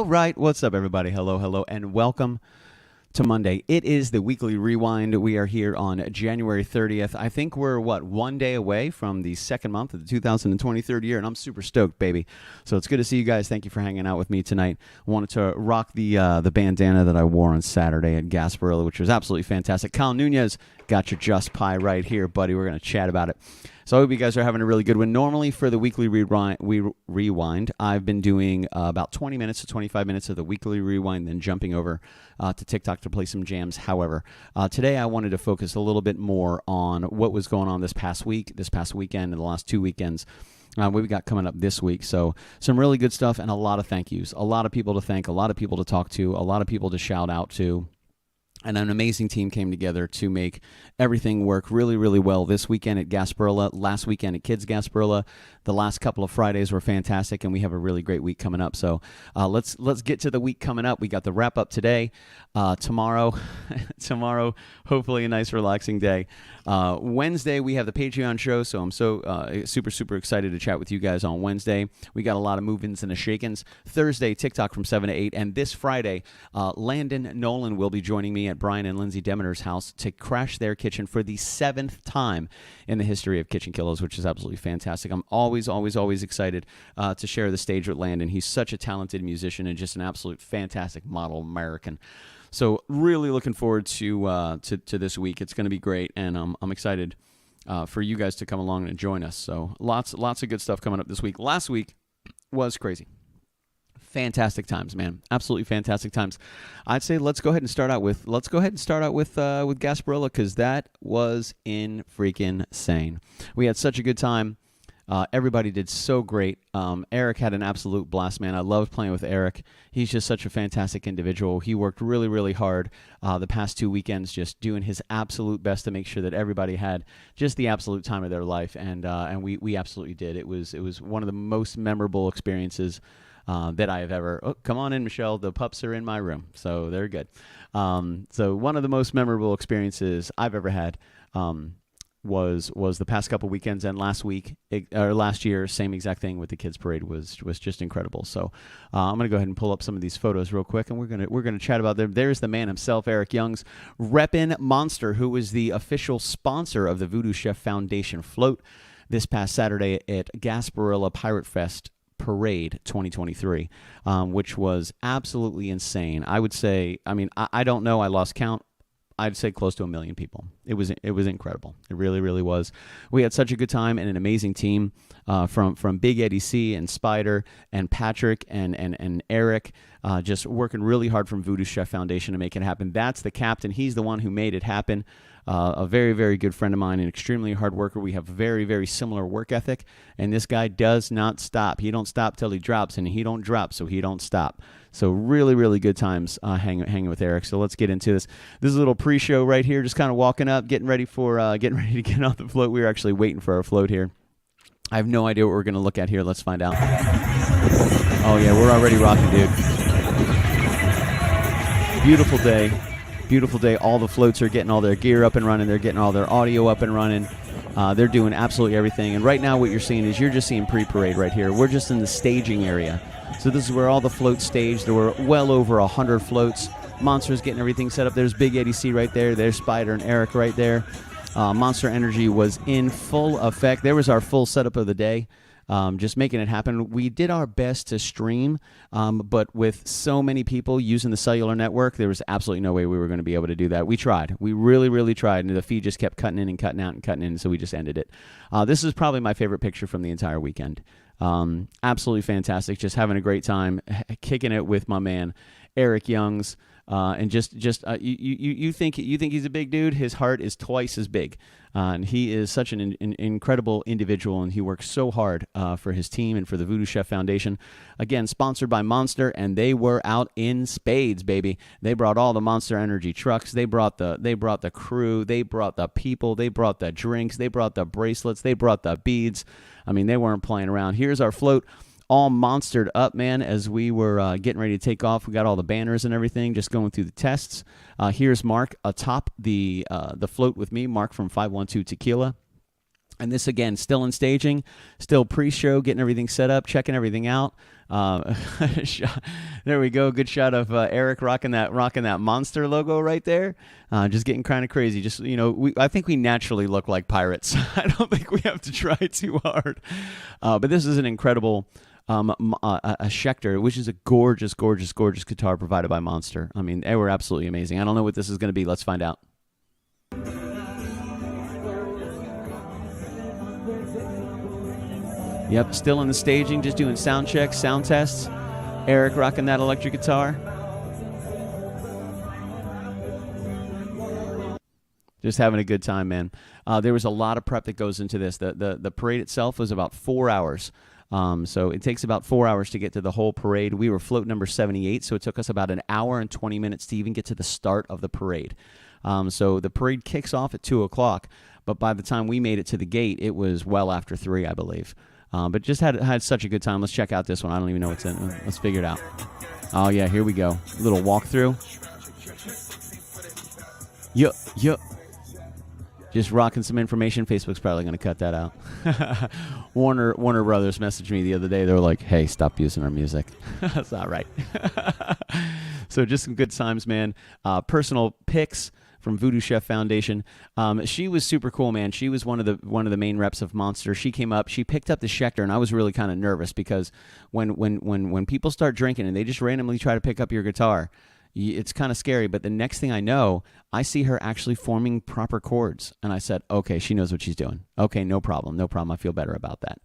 All right, what's up, everybody? Hello, and welcome to Monday. It is the weekly rewind. We are here on January 30th. I think we're, one day away from the second month of the 2023 year, and I'm super stoked, baby. So it's good to see you guys. Thank you for hanging out with me tonight. I wanted to rock the bandana that I wore on Saturday at Gasparilla, which was absolutely fantastic. Kyle Nunez got your Just Pie right here, buddy. We're going to chat about it. So I hope you guys are having a really good one. Normally for the weekly rewind, I've been doing about 20 minutes to 25 minutes of the weekly rewind, then jumping over to TikTok to play some jams. However, today I wanted to focus a little bit more on what was going on this past weekend, and the last 2 weekends. What we got coming up this week. So some really good stuff and a lot of thank yous. A lot of people to thank, a lot of people to talk to, a lot of people to shout out to. And an amazing team came together to make everything work really, really well this weekend at Gasparilla, last weekend at Kids Gasparilla. The last couple of Fridays were fantastic, and we have a really great week coming up. So let's get to the week coming up. We got the wrap up today. Tomorrow, hopefully a nice relaxing day. Wednesday, we have the Patreon show, so I'm super excited to chat with you guys on Wednesday. We got a lot of move-ins and a shake-ins. Thursday, TikTok from 7 to 8, and this Friday, Landon Nolan will be joining me at Brian and Lindsay Demeter's house to crash their kitchen for the 7th time in the history of KitchenKillaz, which is absolutely fantastic. I'm always excited to share the stage with Landon. He's such a talented musician and just an absolute fantastic model American. So really looking forward to this week. It's going to be great, and I'm excited for you guys to come along and join us. So lots of good stuff coming up this week. Last week was crazy. Fantastic times, man. Absolutely fantastic times. I'd say let's go ahead and start out with Gasparilla, because that was in freaking insane. We had such a good time. Everybody did so great. Eric had an absolute blast, man. I loved playing with Eric. He's just such a fantastic individual. He worked really, really hard the past 2 weekends, just doing his absolute best to make sure that everybody had just the absolute time of their life, and we absolutely did. It was one of the most memorable experiences that I have ever. Oh, come on in, Michelle. The pups are in my room, so they're good. So one of the most memorable experiences I've ever had was the past couple weekends, and last year, same exact thing with the kids parade was just incredible. So I'm gonna go ahead and pull up some of these photos real quick, and we're gonna chat about them. There's the man himself, Eric Youngs, reppin' Monster, who is the official sponsor of the Voodoo Chef Foundation float this past Saturday at Gasparilla Pirate Fest Parade 2023, which was absolutely insane. I would say, I don't know, I lost count. I'd say close to 1 million people. It was incredible. It really was. We had such a good time and an amazing team from Big Eddie C and Spider and Patrick and Eric, just working really hard from Voodoo Chef Foundation to make it happen. That's the captain. He's the one who made it happen. A very, very good friend of mine, an extremely hard worker. We have very, very similar work ethic, and this guy does not stop. He don't stop till he drops, and he don't drop, so he don't stop. So really, really good times hanging with Eric. So let's get into this. This is a little pre-show right here, just kind of walking up, getting ready to get on the float. We were actually waiting for our float here. I have no idea what we're going to look at here. Let's find out. Oh, yeah, we're already rocking, dude. Beautiful day. Beautiful day. All the floats are getting all their gear up and running. They're getting all their audio up and running. They're doing absolutely everything. And right now what you're seeing is you're just seeing pre-parade right here. We're just in the staging area. So this is where all the floats staged. There were well over 100 floats. Monster's getting everything set up. There's Big Eddie C right there. There's Spider and Eric right there. Monster Energy was in full effect. There was our full setup of the day. Just making it happen. We did our best to stream, but with so many people using the cellular network, there was absolutely no way we were going to be able to do that. We tried. We really tried, and the feed just kept cutting in and cutting out and cutting in, so we just ended it. This is probably my favorite picture from the entire weekend. Absolutely fantastic. Just having a great time, kicking it with my man, Eric Youngs. And you think he's a big dude. His heart is twice as big, and he is such an incredible individual, and he works so hard for his team and for the Voodoo Chef Foundation. Again, sponsored by Monster, and they were out in spades, baby. They brought all the Monster Energy trucks. They brought the crew. They brought the people. They brought the drinks. They brought the bracelets. They brought the beads. They weren't playing around. Here's our float. All monstered up, man, as we were getting ready to take off. We got all the banners and everything, just going through the tests. Here's Mark atop the float with me, Mark from 512 Tequila. And this, again, still in staging, still pre-show, getting everything set up, checking everything out. There we go. Good shot of Eric rocking that monster logo right there. Just getting kind of crazy. Just, I think we naturally look like pirates. I don't think we have to try too hard. But this is an incredible a Schecter, which is a gorgeous, gorgeous, gorgeous guitar provided by Monster. I mean, they were absolutely amazing. I don't know what this is going to be. Let's find out. Yep, still in the staging, just doing sound checks, sound tests. Eric rocking that electric guitar. Just having a good time, man. There was a lot of prep that goes into this. The parade itself was about 4 hours. So it takes about 4 hours to get to the whole parade. We were float number 78, so it took us about an hour and 20 minutes to even get to the start of the parade. So the parade kicks off at 2 o'clock, but by the time we made it to the gate, it was well after 3, I believe. But just had such a good time. Let's check out this one. I don't even know what's in it. Let's figure it out. Oh, yeah, here we go. Little walkthrough. Yup. Just rocking some information. Facebook's probably going to cut that out. Warner Brothers messaged me the other day. They were like, hey, stop using our music. That's not right. So just some good times, man. Personal pics from Voodoo Chef Foundation. She was super cool, man. She was one of the main reps of Monster. She came up, she picked up the Schecter, and I was really kind of nervous because when people start drinking and they just randomly try to pick up your guitar, it's kind of scary. But the next thing I know, I see her actually forming proper chords, and I said, okay, she knows what she's doing. Okay, no problem. I feel better about that.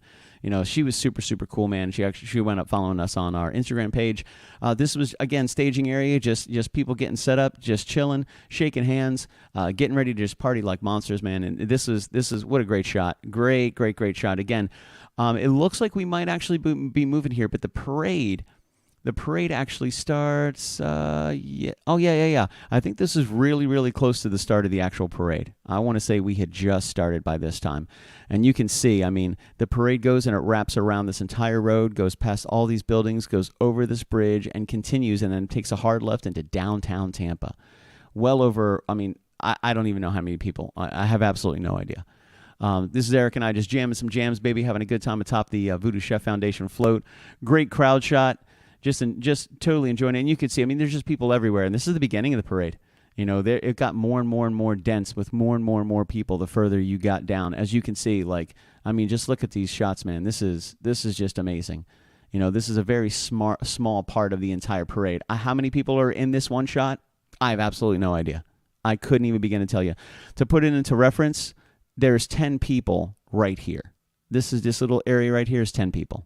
She was super, super cool, man. She went up following us on our Instagram page. This was, again, staging area, just people getting set up, just chilling, shaking hands, getting ready to just party like monsters, man. And this is what a great shot. Great shot. Again, it looks like we might actually be moving here, but the parade actually starts, yeah. I think this is really, really close to the start of the actual parade. I want to say we had just started by this time. And you can see, I mean, the parade goes and it wraps around this entire road, goes past all these buildings, goes over this bridge, and continues, and then takes a hard left into downtown Tampa. Well over, I mean, I don't even know how many people. I have absolutely no idea. This is Eric and I just jamming some jams, baby, having a good time atop the Voodoo Chef Foundation float. Great crowd shot. Just totally enjoying it. And you can see, I mean, there's just people everywhere. And this is the beginning of the parade. It got more and more and more dense with more and more and more people the further you got down. As you can see, just look at these shots, man. This is just amazing. This is a very small part of the entire parade. How many people are in this one shot? I have absolutely no idea. I couldn't even begin to tell you. To put it into reference, there's 10 people right here. This little area right here is 10 people.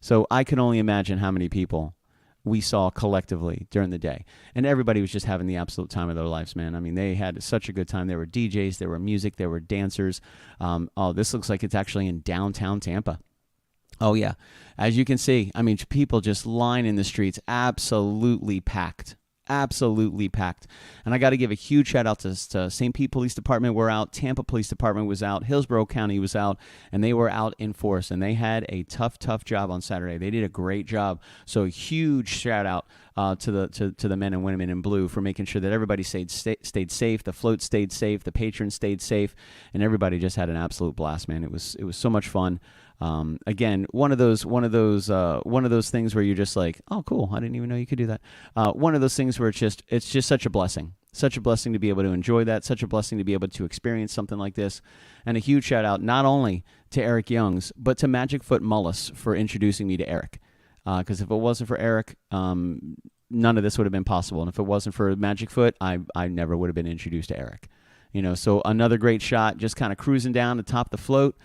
So I can only imagine how many people we saw collectively during the day. And everybody was just having the absolute time of their lives, man. I mean, they had such a good time. There were DJs, there were music, there were dancers. This looks like it's actually in downtown Tampa. Oh, yeah. As you can see, I mean, people just lining the streets, absolutely packed. Absolutely packed. And I got to give a huge shout out to St. Pete Police Department. We're out. Tampa Police Department was out. Hillsborough County was out. And they were out in force. And they had a tough job on Saturday. They did a great job. So a huge shout out to the men and women in blue for making sure that everybody stayed safe. The float stayed safe. The patrons stayed safe. And everybody just had an absolute blast, man. It was so much fun. Again, one of those things where you're just like, oh, cool, I didn't even know you could do that. One of those things where it's just such a blessing to be able to enjoy that, such a blessing to be able to experience something like this. And a huge shout out not only to Eric Youngs, but to Magic Foot Mullis for introducing me to Eric. Because if it wasn't for Eric, none of this would have been possible. And if it wasn't for Magic Foot, I never would have been introduced to Eric. So another great shot, just kind of cruising down to top the float.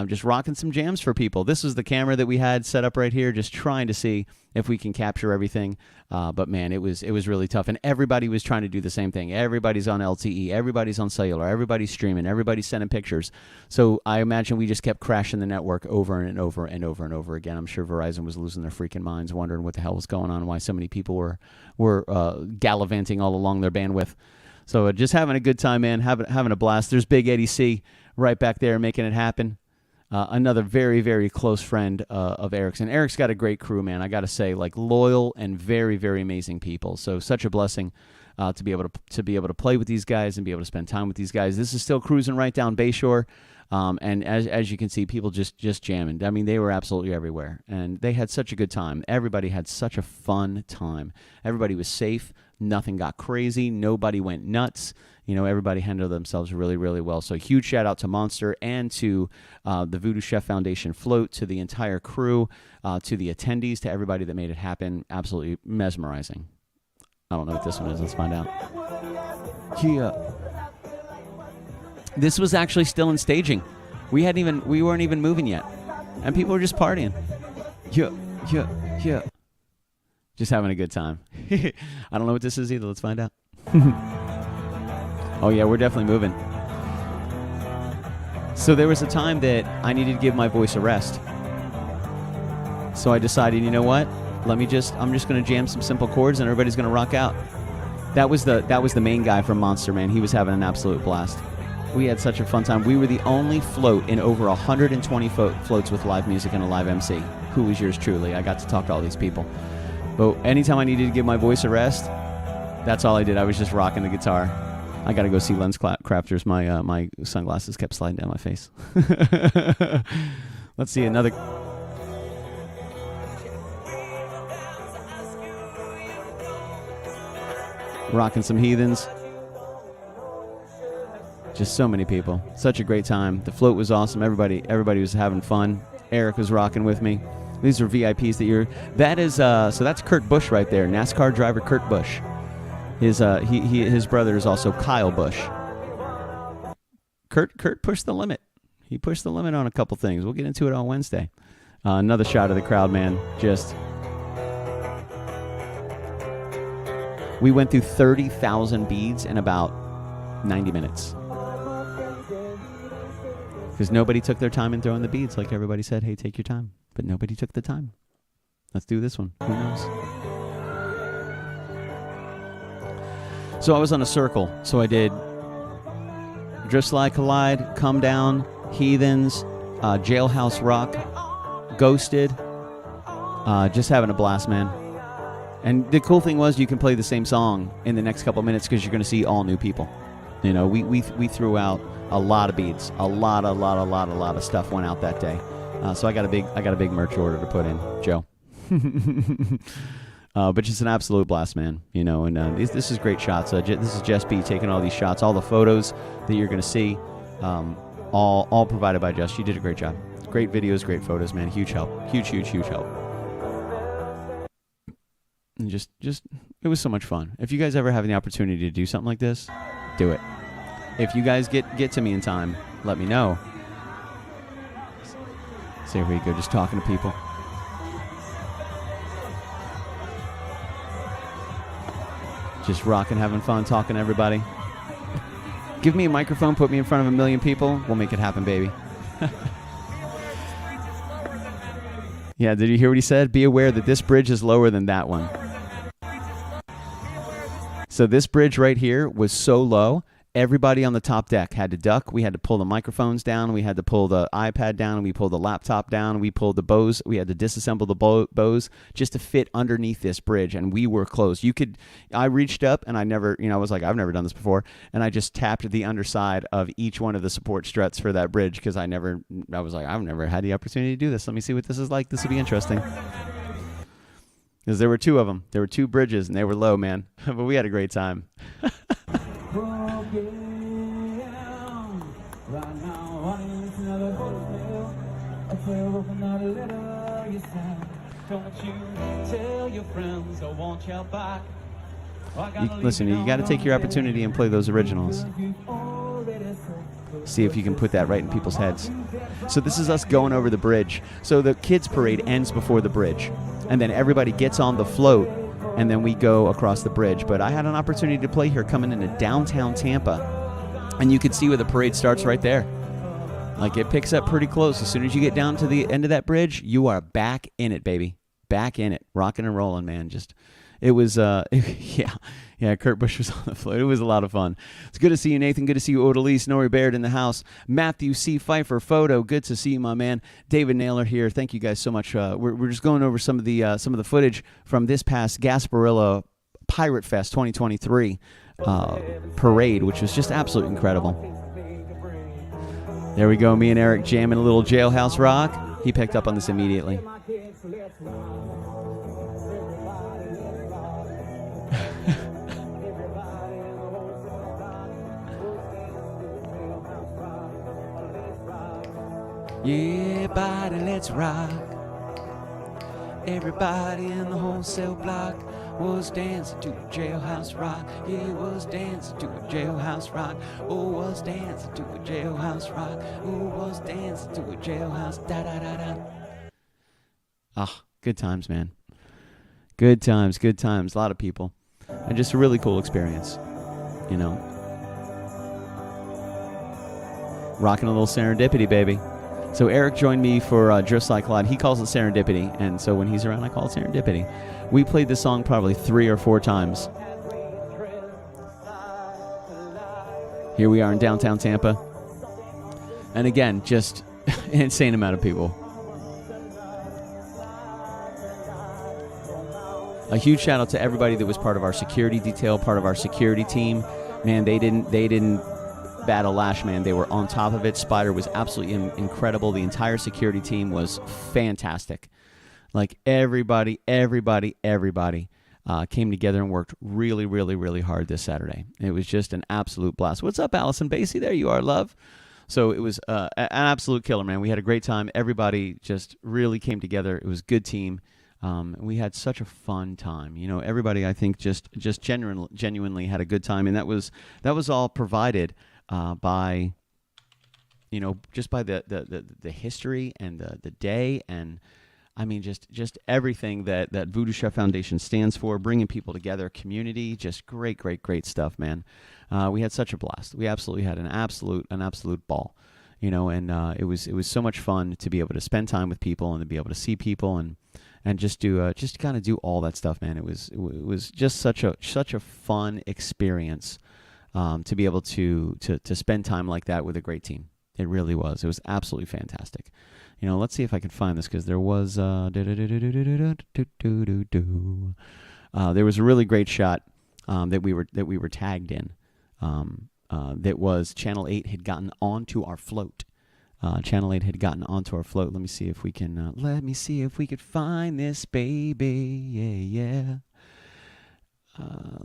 Just rocking some jams for people. This is the camera that we had set up right here, just trying to see if we can capture everything. But man, it was really tough, and everybody was trying to do the same thing. Everybody's on LTE, everybody's on cellular, everybody's streaming, everybody's sending pictures. So I imagine we just kept crashing the network over and over and over and over again. I'm sure Verizon was losing their freaking minds, wondering what the hell was going on, and why so many people were gallivanting all along their bandwidth. So just having a good time, man, having a blast. There's Big Eddie C right back there making it happen. Another very, very close friend of Eric's. And Eric's got a great crew, man. I got to say, loyal and very, very amazing people. So such a blessing to be able to play with these guys and be able to spend time with these guys. This is still cruising right down Bayshore. And as you can see, people just jamming. I mean, they were absolutely everywhere, and they had such a good time. Everybody had such a fun time. Everybody was safe. Nothing got crazy. Nobody went nuts. You know, everybody handled themselves really, really well. So huge shout out to Monster and to the Voodoo Chef Foundation float, to the entire crew, to the attendees, to everybody that made it happen. Absolutely mesmerizing. I don't know what this one is. Let's find out. Yeah. This was actually still in staging. We weren't even moving yet, and people were just partying. Yeah. Just having a good time. I don't know what this is either. Let's find out. Oh, yeah, we're definitely moving. So there was a time that I needed to give my voice a rest. So I decided, you know what? I'm just going to jam some simple chords and everybody's going to rock out. That was the main guy from Monster, man. He was having an absolute blast. We had such a fun time. We were the only float in over 120 floats with live music and a live MC. Who was yours truly? I got to talk to all these people. But anytime I needed to give my voice a rest, that's all I did. I was just rocking the guitar. I got to go see Lens Crafters. My sunglasses kept sliding down my face. Let's see another. Rocking some heathens. Just so many people. Such a great time. The float was awesome. Everybody was having fun. Eric was rocking with me. These are VIPs so that's Kurt Busch right there. NASCAR driver Kurt Busch. His brother is also Kyle Busch. Kurt pushed the limit. He pushed the limit on a couple things. We'll get into it on Wednesday. Another shot of the crowd, man. We went through 30,000 beads in about 90 minutes. Because nobody took their time in throwing the beads. Like everybody said, hey, take your time. But nobody took the time. Let's do this one. Who knows? So I was on a circle. So I did Drift Slide Collide, Come Down, Heathens, Jailhouse Rock, Ghosted. Just having a blast, man. And the cool thing was you can play the same song in the next couple minutes because you're going to see all new people. You know, we threw out a lot of beats. A lot of stuff went out that day. So I got a big merch order to put in, Joe. But just an absolute blast, man. You know, and this is great shots. This is Jess B taking all these shots. All the photos that you're going to see, all provided by Jess. She did a great job. Great videos, great photos, man. Huge help. Huge help. And just it was so much fun. If you guys ever have the opportunity to do something like this, do it. If you guys get to me in time, let me know. So here we go, just talking to people. Just rocking, having fun, talking to everybody. Give me a microphone, put me in front of 1 million people. We'll make it happen, baby. Yeah, did you hear what he said? Be aware that this bridge is lower than that one. So this bridge right here was so low, everybody on the top deck had to duck. We had to pull the microphones down. We had to pull the iPad down. We pulled the laptop down. We pulled the bows. We had to disassemble the bows just to fit underneath this bridge, and we were closed. I reached up, and I was like, I've never done this before, and I just tapped the underside of each one of the support struts for that bridge because I was like, I've never had the opportunity to do this. Let me see what this is like. This will be interesting. Because there were two of them. There were two bridges, and they were low, man. But we had a great time. Listen, you got to take your opportunity and play those originals. See if you can put that right in people's heads. So this is us going over the bridge. So the kids parade ends before the bridge, and then everybody gets on the float, and then we go across the bridge. But I had an opportunity to play here coming into downtown Tampa, and you could see where the parade starts right there. Like, it picks up pretty close. As soon as you get down to the end of that bridge, you are back in it, baby. Back in it. Rocking and rolling, man. It was, yeah, Kurt Busch was on the float. It was a lot of fun. It's good to see you, Nathan. Good to see you, Odalise. Nori Baird in the house. Matthew C. Pfeiffer, photo. Good to see you, my man. David Naylor here. Thank you guys so much. We're just going over some of the footage from this past Gasparilla Pirate Fest 2023 parade, which was just absolutely incredible. There we go, me and Eric jamming a little Jailhouse Rock. He picked up on this immediately. Yeah, body, let's rock. Everybody in the wholesale block was dancing to a Jailhouse Rock. Yeah, was dancing to a Jailhouse Rock. Oh, was dancing to a Jailhouse Rock. Oh, was dancing to a Jailhouse. Da da da da. Ah, good times, man. Good times, good times. A lot of people, and just a really cool experience. You know, rocking a little serendipity, baby. So Eric joined me for Just Like Clyde. He calls it serendipity, and so when he's around, I call it serendipity. We played this song probably 3 or 4 times. Here we are in downtown Tampa. And again, just an insane amount of people. A huge shout out to everybody that was part of our security detail, part of our security team. Man, they didn't bat a lash, man. They were on top of it. Spider was absolutely incredible. The entire security team was fantastic. Like everybody came together and worked really, really, really hard this Saturday. It was just an absolute blast. What's up, Allison Basie? There you are, love. So it was an absolute killer, man. We had a great time. Everybody just really came together. It was a good team. We had such a fun time. You know, everybody, I think, just genuinely had a good time, and that was all provided by, you know, just by the history and the day, and I mean just everything that Voodoo Chef Foundation stands for, bringing people together, community, just great stuff, man. We had such a blast. We absolutely had an absolute ball, you know, and it was so much fun to be able to spend time with people and to be able to see people and just kind of do all that stuff, man. It was just such a fun experience. To be able to spend time like that with a great team. It really was. It was absolutely fantastic. You know, let's see if I can find this, because there was there was a really great shot that we were tagged in. That was Channel 8 had gotten onto our float. Channel 8 had gotten onto our float. Let me see if we can could find this, baby. Yeah.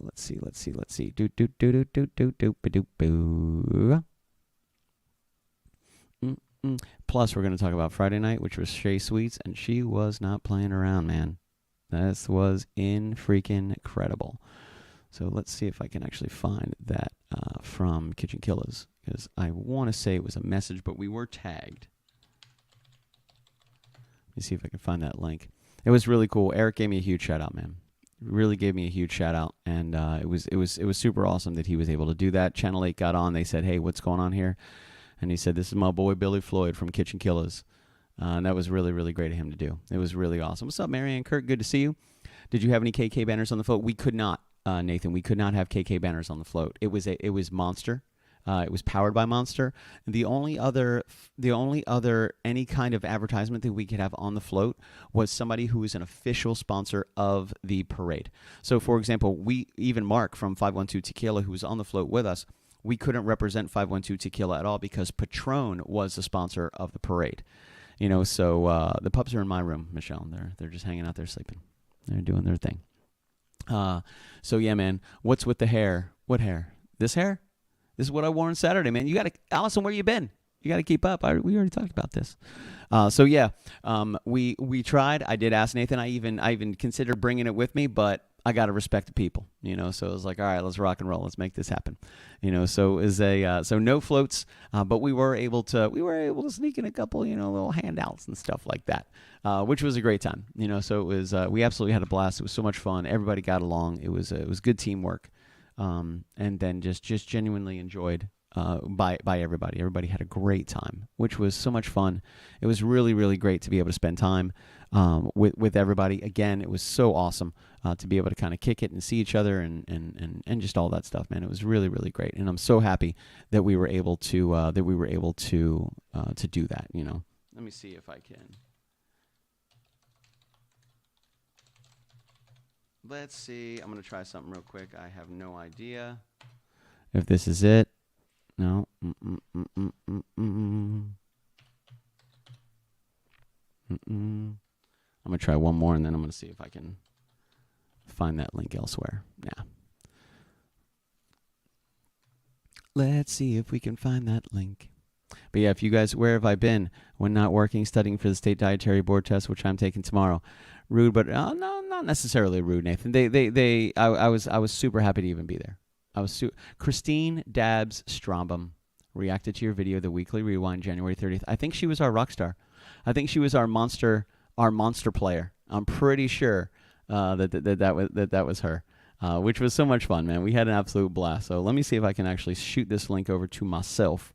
Let's see. Plus, we're going to talk about Friday night, which was Shay Sweets, and she was not playing around, man. This was freaking incredible. So let's see if I can actually find that from KitchenKillaz, because I want to say it was a message, but we were tagged. Let me see if I can find that link. It was really cool. Eric gave me a huge shout out, man. Really gave me a huge shout out, and it was super awesome that he was able to do that. Channel 8 got on. They said, "Hey, what's going on here?" And he said, "This is my boy Billy Floyd from KitchenKillaz." And that was really, really great of him to do. It was really awesome. What's up, Marianne Kirk? Good to see you. Did you have any KK banners on the float? We could not, Nathan. We could not have KK banners on the float. It was Monster. It was powered by Monster. The only other any kind of advertisement that we could have on the float was somebody who was an official sponsor of the parade. So, for example, even Mark from 512 Tequila, who was on the float with us, we couldn't represent 512 Tequila at all because Patron was the sponsor of the parade. You know, so the pups are in my room, Michelle. They're just hanging out there sleeping. They're doing their thing. So yeah, man. What's with the hair? What hair? This hair? This is what I wore on Saturday, man. You got to, Allison, where you been? You got to keep up. We already talked about this. So yeah, we tried. I did ask Nathan. I even considered bringing it with me, but I got to respect the people, you know. So it was like, all right, let's rock and roll. Let's make this happen, you know. So it was so no floats, but we were able to sneak in a couple, you know, little handouts and stuff like that, which was a great time, you know. So it was we absolutely had a blast. It was so much fun. Everybody got along. It was good teamwork. And then just genuinely enjoyed by everybody. Everybody had a great time, which was so much fun. It was really, really great to be able to spend time with everybody. Again, it was so awesome to be able to kind of kick it and see each other and just all that stuff, man. It was really, really great, and I'm so happy that we were able to do that. You know, let me see if I can. Let's see. I'm going to try something real quick. I have no idea if this is it. No. I'm going to try one more, and then I'm going to see if I can find that link elsewhere. Yeah. Let's see if we can find that link. But yeah, if you guys, where have I been when not working, studying for the state dietary board test, which I'm taking tomorrow? Rude, but no, not necessarily rude, Nathan. I was super happy to even be there. Christine Dabbs Strombum reacted to your video, The Weekly Rewind, January 30th. I think she was our rock star. I think she was our monster player. I'm pretty sure that was her, which was so much fun, man. We had an absolute blast. So let me see if I can actually shoot this link over to myself,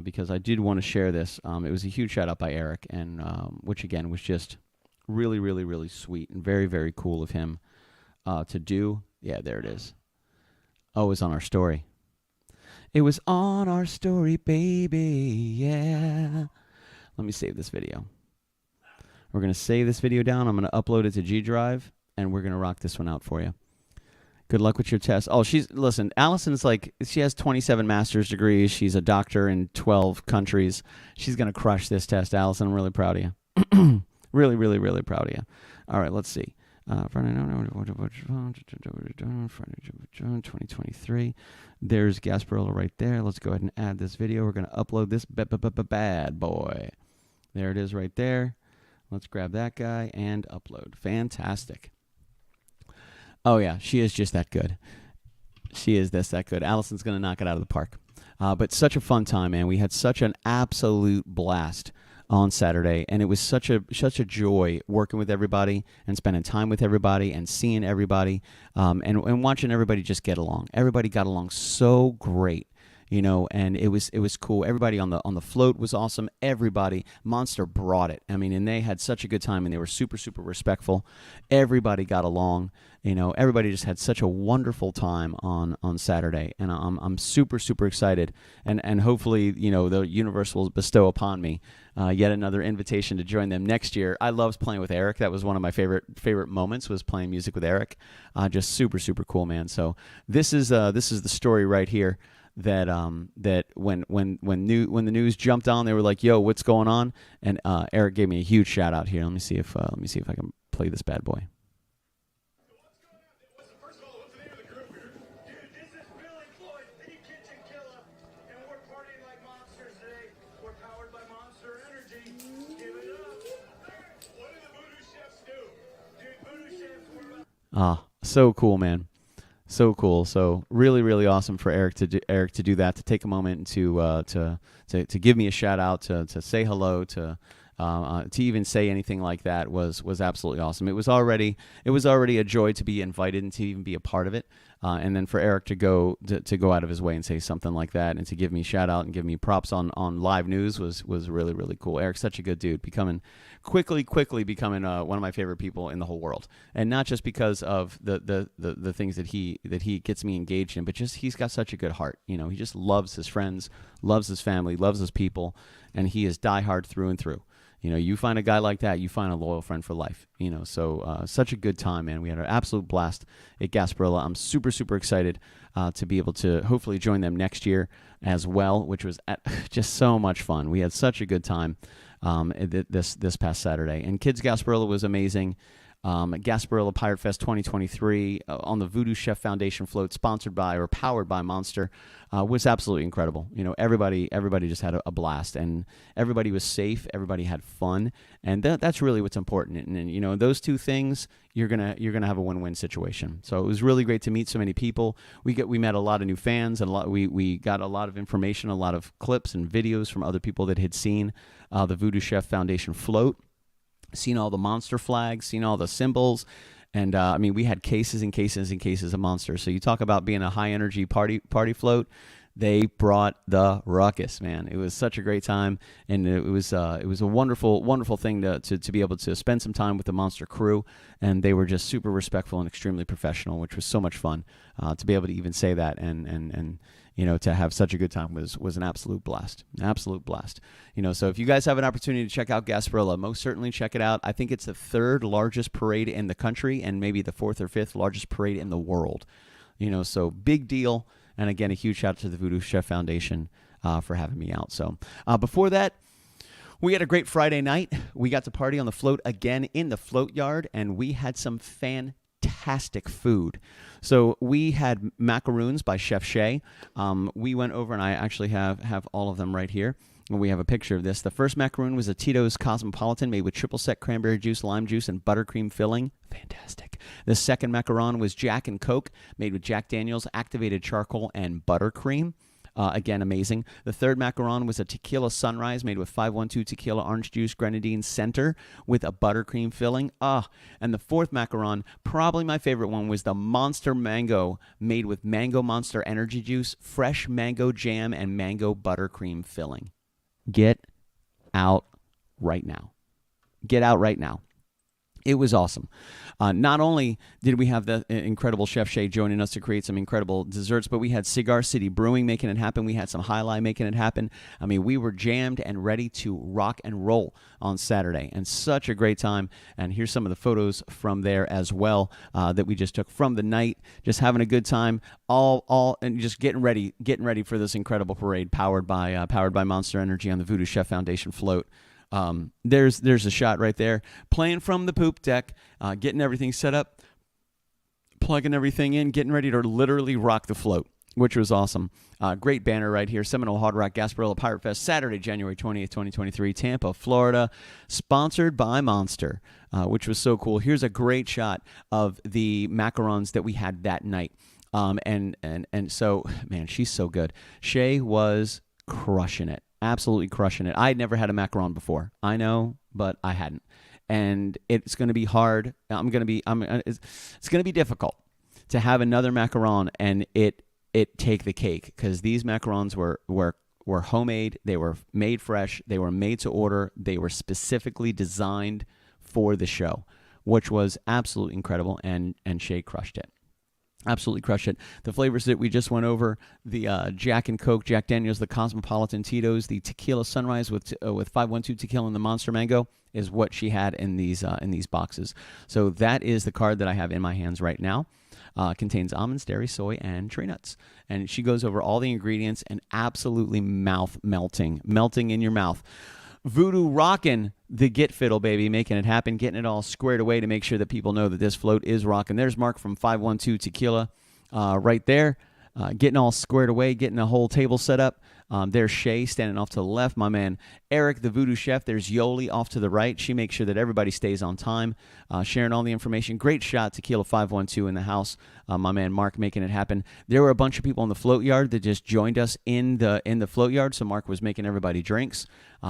because I did want to share this. It was a huge shout out by Eric, and which again was just really, really, really sweet and very, very cool of him to do. Yeah, there it is. Oh, it was on our story. It was on our story, baby. Yeah. Let me save this video. We're going to save this video down. I'm going to upload it to G Drive, and we're going to rock this one out for you. Good luck with your test. Oh, listen, Allison's like, she has 27 master's degrees. She's a doctor in 12 countries. She's going to crush this test, Allison. I'm really proud of you. Really, really, really proud of you. All right, let's see. Friday 2023. There's Gasparilla right there. Let's go ahead and add this video. We're going to upload this bad boy. There it is right there. Let's grab that guy and upload. Fantastic. Oh, yeah, she is just that good. She is that good. Allison's going to knock it out of the park. But such a fun time, man. We had such an absolute blast on Saturday, and it was such a joy working with everybody and spending time with everybody and seeing everybody, and watching everybody just get along. Everybody got along so great, you know, and it was cool. Everybody on the float was awesome. Everybody, Monster brought it. I mean, and they had such a good time, and they were super, super respectful. Everybody got along. You know, everybody just had such a wonderful time on Saturday, and I'm super, super excited, and hopefully, you know, the universe will bestow upon me yet another invitation to join them next year. I loved playing with Eric. That was one of my favorite moments, was playing music with Eric. Just super, super cool, man. So this is the story right here. That when the news jumped on, they were like, "Yo, what's going on?" And Eric gave me a huge shout out here. Let me see if I can play this bad boy. First of all, what's the name of the group here? Dude, this is Billy Floyd, the KitchenKillaz, and we're partying like monsters today. We're powered by Monster Energy. Give it up. What do the Voodoo Chefs do? Dude, Voodoo Chefs were... So cool, man. So cool. So really, really awesome for Eric to do that, to take a moment to give me a shout out, to say hello, to even say anything like that was absolutely awesome. It was already a joy to be invited and to even be a part of it. And then for Eric to go out of his way and say something like that, and to give me a shout out and give me props on live news was really, really cool. Eric's such a good dude, quickly becoming one of my favorite people in the whole world, and not just because of the things that he gets me engaged in, but just he's got such a good heart. You know, he just loves his friends, loves his family, loves his people, and he is diehard through and through. You know, you find a guy like that, you find a loyal friend for life. You know, so such a good time, man. We had an absolute blast at Gasparilla. I'm super, super excited to be able to hopefully join them next year as well, which was just so much fun. We had such a good time this past Saturday. And Kids Gasparilla was amazing. Gasparilla Pirate Fest 2023 on the Voodoo Chef Foundation float, sponsored by or powered by Monster, was absolutely incredible. You know, everybody just had a blast, and everybody was safe. Everybody had fun, and that's really what's important. And you know, those two things, you're gonna have a win-win situation. So it was really great to meet so many people. We met a lot of new fans, and we got a lot of information, a lot of clips and videos from other people that had seen the Voodoo Chef Foundation float. Seen all the Monster flags, seen all the symbols, and I mean, we had cases and cases and cases of Monster. So you talk about being a high energy party float. They brought the ruckus, man. It was such a great time, and it was a wonderful thing to be able to spend some time with the Monster crew, and they were just super respectful and extremely professional, which was so much fun to be able to even say that, and you know, to have such a good time was an absolute blast. You know, so if you guys have an opportunity to check out Gasparilla, most certainly check it out. I think it's the third largest parade in the country, and maybe the fourth or fifth largest parade in the world. You know, so big deal. And again, a huge shout out to the Voodoo Chef Foundation for having me out. So before that, we had a great Friday night. We got to party on the float again in the float yard, and we had some fantastic food. So we had macaroons by Chef Shay. We went over, and I actually have all of them right here. And we have a picture of this. The first macaroon was a Tito's Cosmopolitan made with triple sec cranberry juice, lime juice, and buttercream filling. Fantastic. The second macaron was Jack and Coke made with Jack Daniels, activated charcoal, and buttercream. Again, amazing. The third macaron was a tequila sunrise made with 512 tequila, orange juice, grenadine center with a buttercream filling. And the fourth macaron, probably my favorite one, was the Monster Mango made with Mango Monster energy juice, fresh mango jam, and mango buttercream filling. Get out right now. Get out right now. It was awesome. Not only did we have the incredible Chef Shay joining us to create some incredible desserts, but we had Cigar City Brewing making it happen. We had some High Lie making it happen. I mean, we were jammed and ready to rock and roll on Saturday, and such a great time. And here's some of the photos from there as well that we just took from the night, just having a good time, all and just getting ready for this incredible parade powered by Monster Energy on the Voodoo Chef Foundation float. There's a shot right there, playing from the poop deck, getting everything set up, plugging everything in, getting ready to literally rock the float, which was awesome. Great banner right here, Seminole Hard Rock Gasparilla Pirate Fest, Saturday, January 20th, 2023, Tampa, Florida, sponsored by Monster, which was so cool. Here's a great shot of the macarons that we had that night. And so, man, she's so good. Shay was crushing it. Absolutely crushing it. I had never had a macaron before. I know, but I hadn't. And it's going to be hard. It's going to be difficult to have another macaron and it take the cake, because these macarons were homemade. They were made fresh. They were made to order. They were specifically designed for the show, which was absolutely incredible. And Shay crushed it. Absolutely crushed it. The flavors that we just went over, the Jack and Coke, Jack Daniels, the Cosmopolitan Tito's, the Tequila Sunrise with 512 tequila, and the Monster Mango is what she had in these boxes. So that is the card that I have in my hands right now. Contains almonds, dairy, soy, and tree nuts. And she goes over all the ingredients and absolutely mouth melting in your mouth. Voodoo rocking the Get Fiddle, baby, making it happen, getting it all squared away to make sure that people know that this float is rocking. There's Mark from 512 Tequila right there, getting all squared away, getting a whole table set up. There's Shay standing off to the left. My man Eric, the Voodoo Chef. There's Yoli off to the right. She makes sure that everybody stays on time, sharing all the information. Great shot, Tequila 512 in the house. My man Mark making it happen. There were a bunch of people in the float yard that just joined us in the float yard, so Mark was making everybody drinks.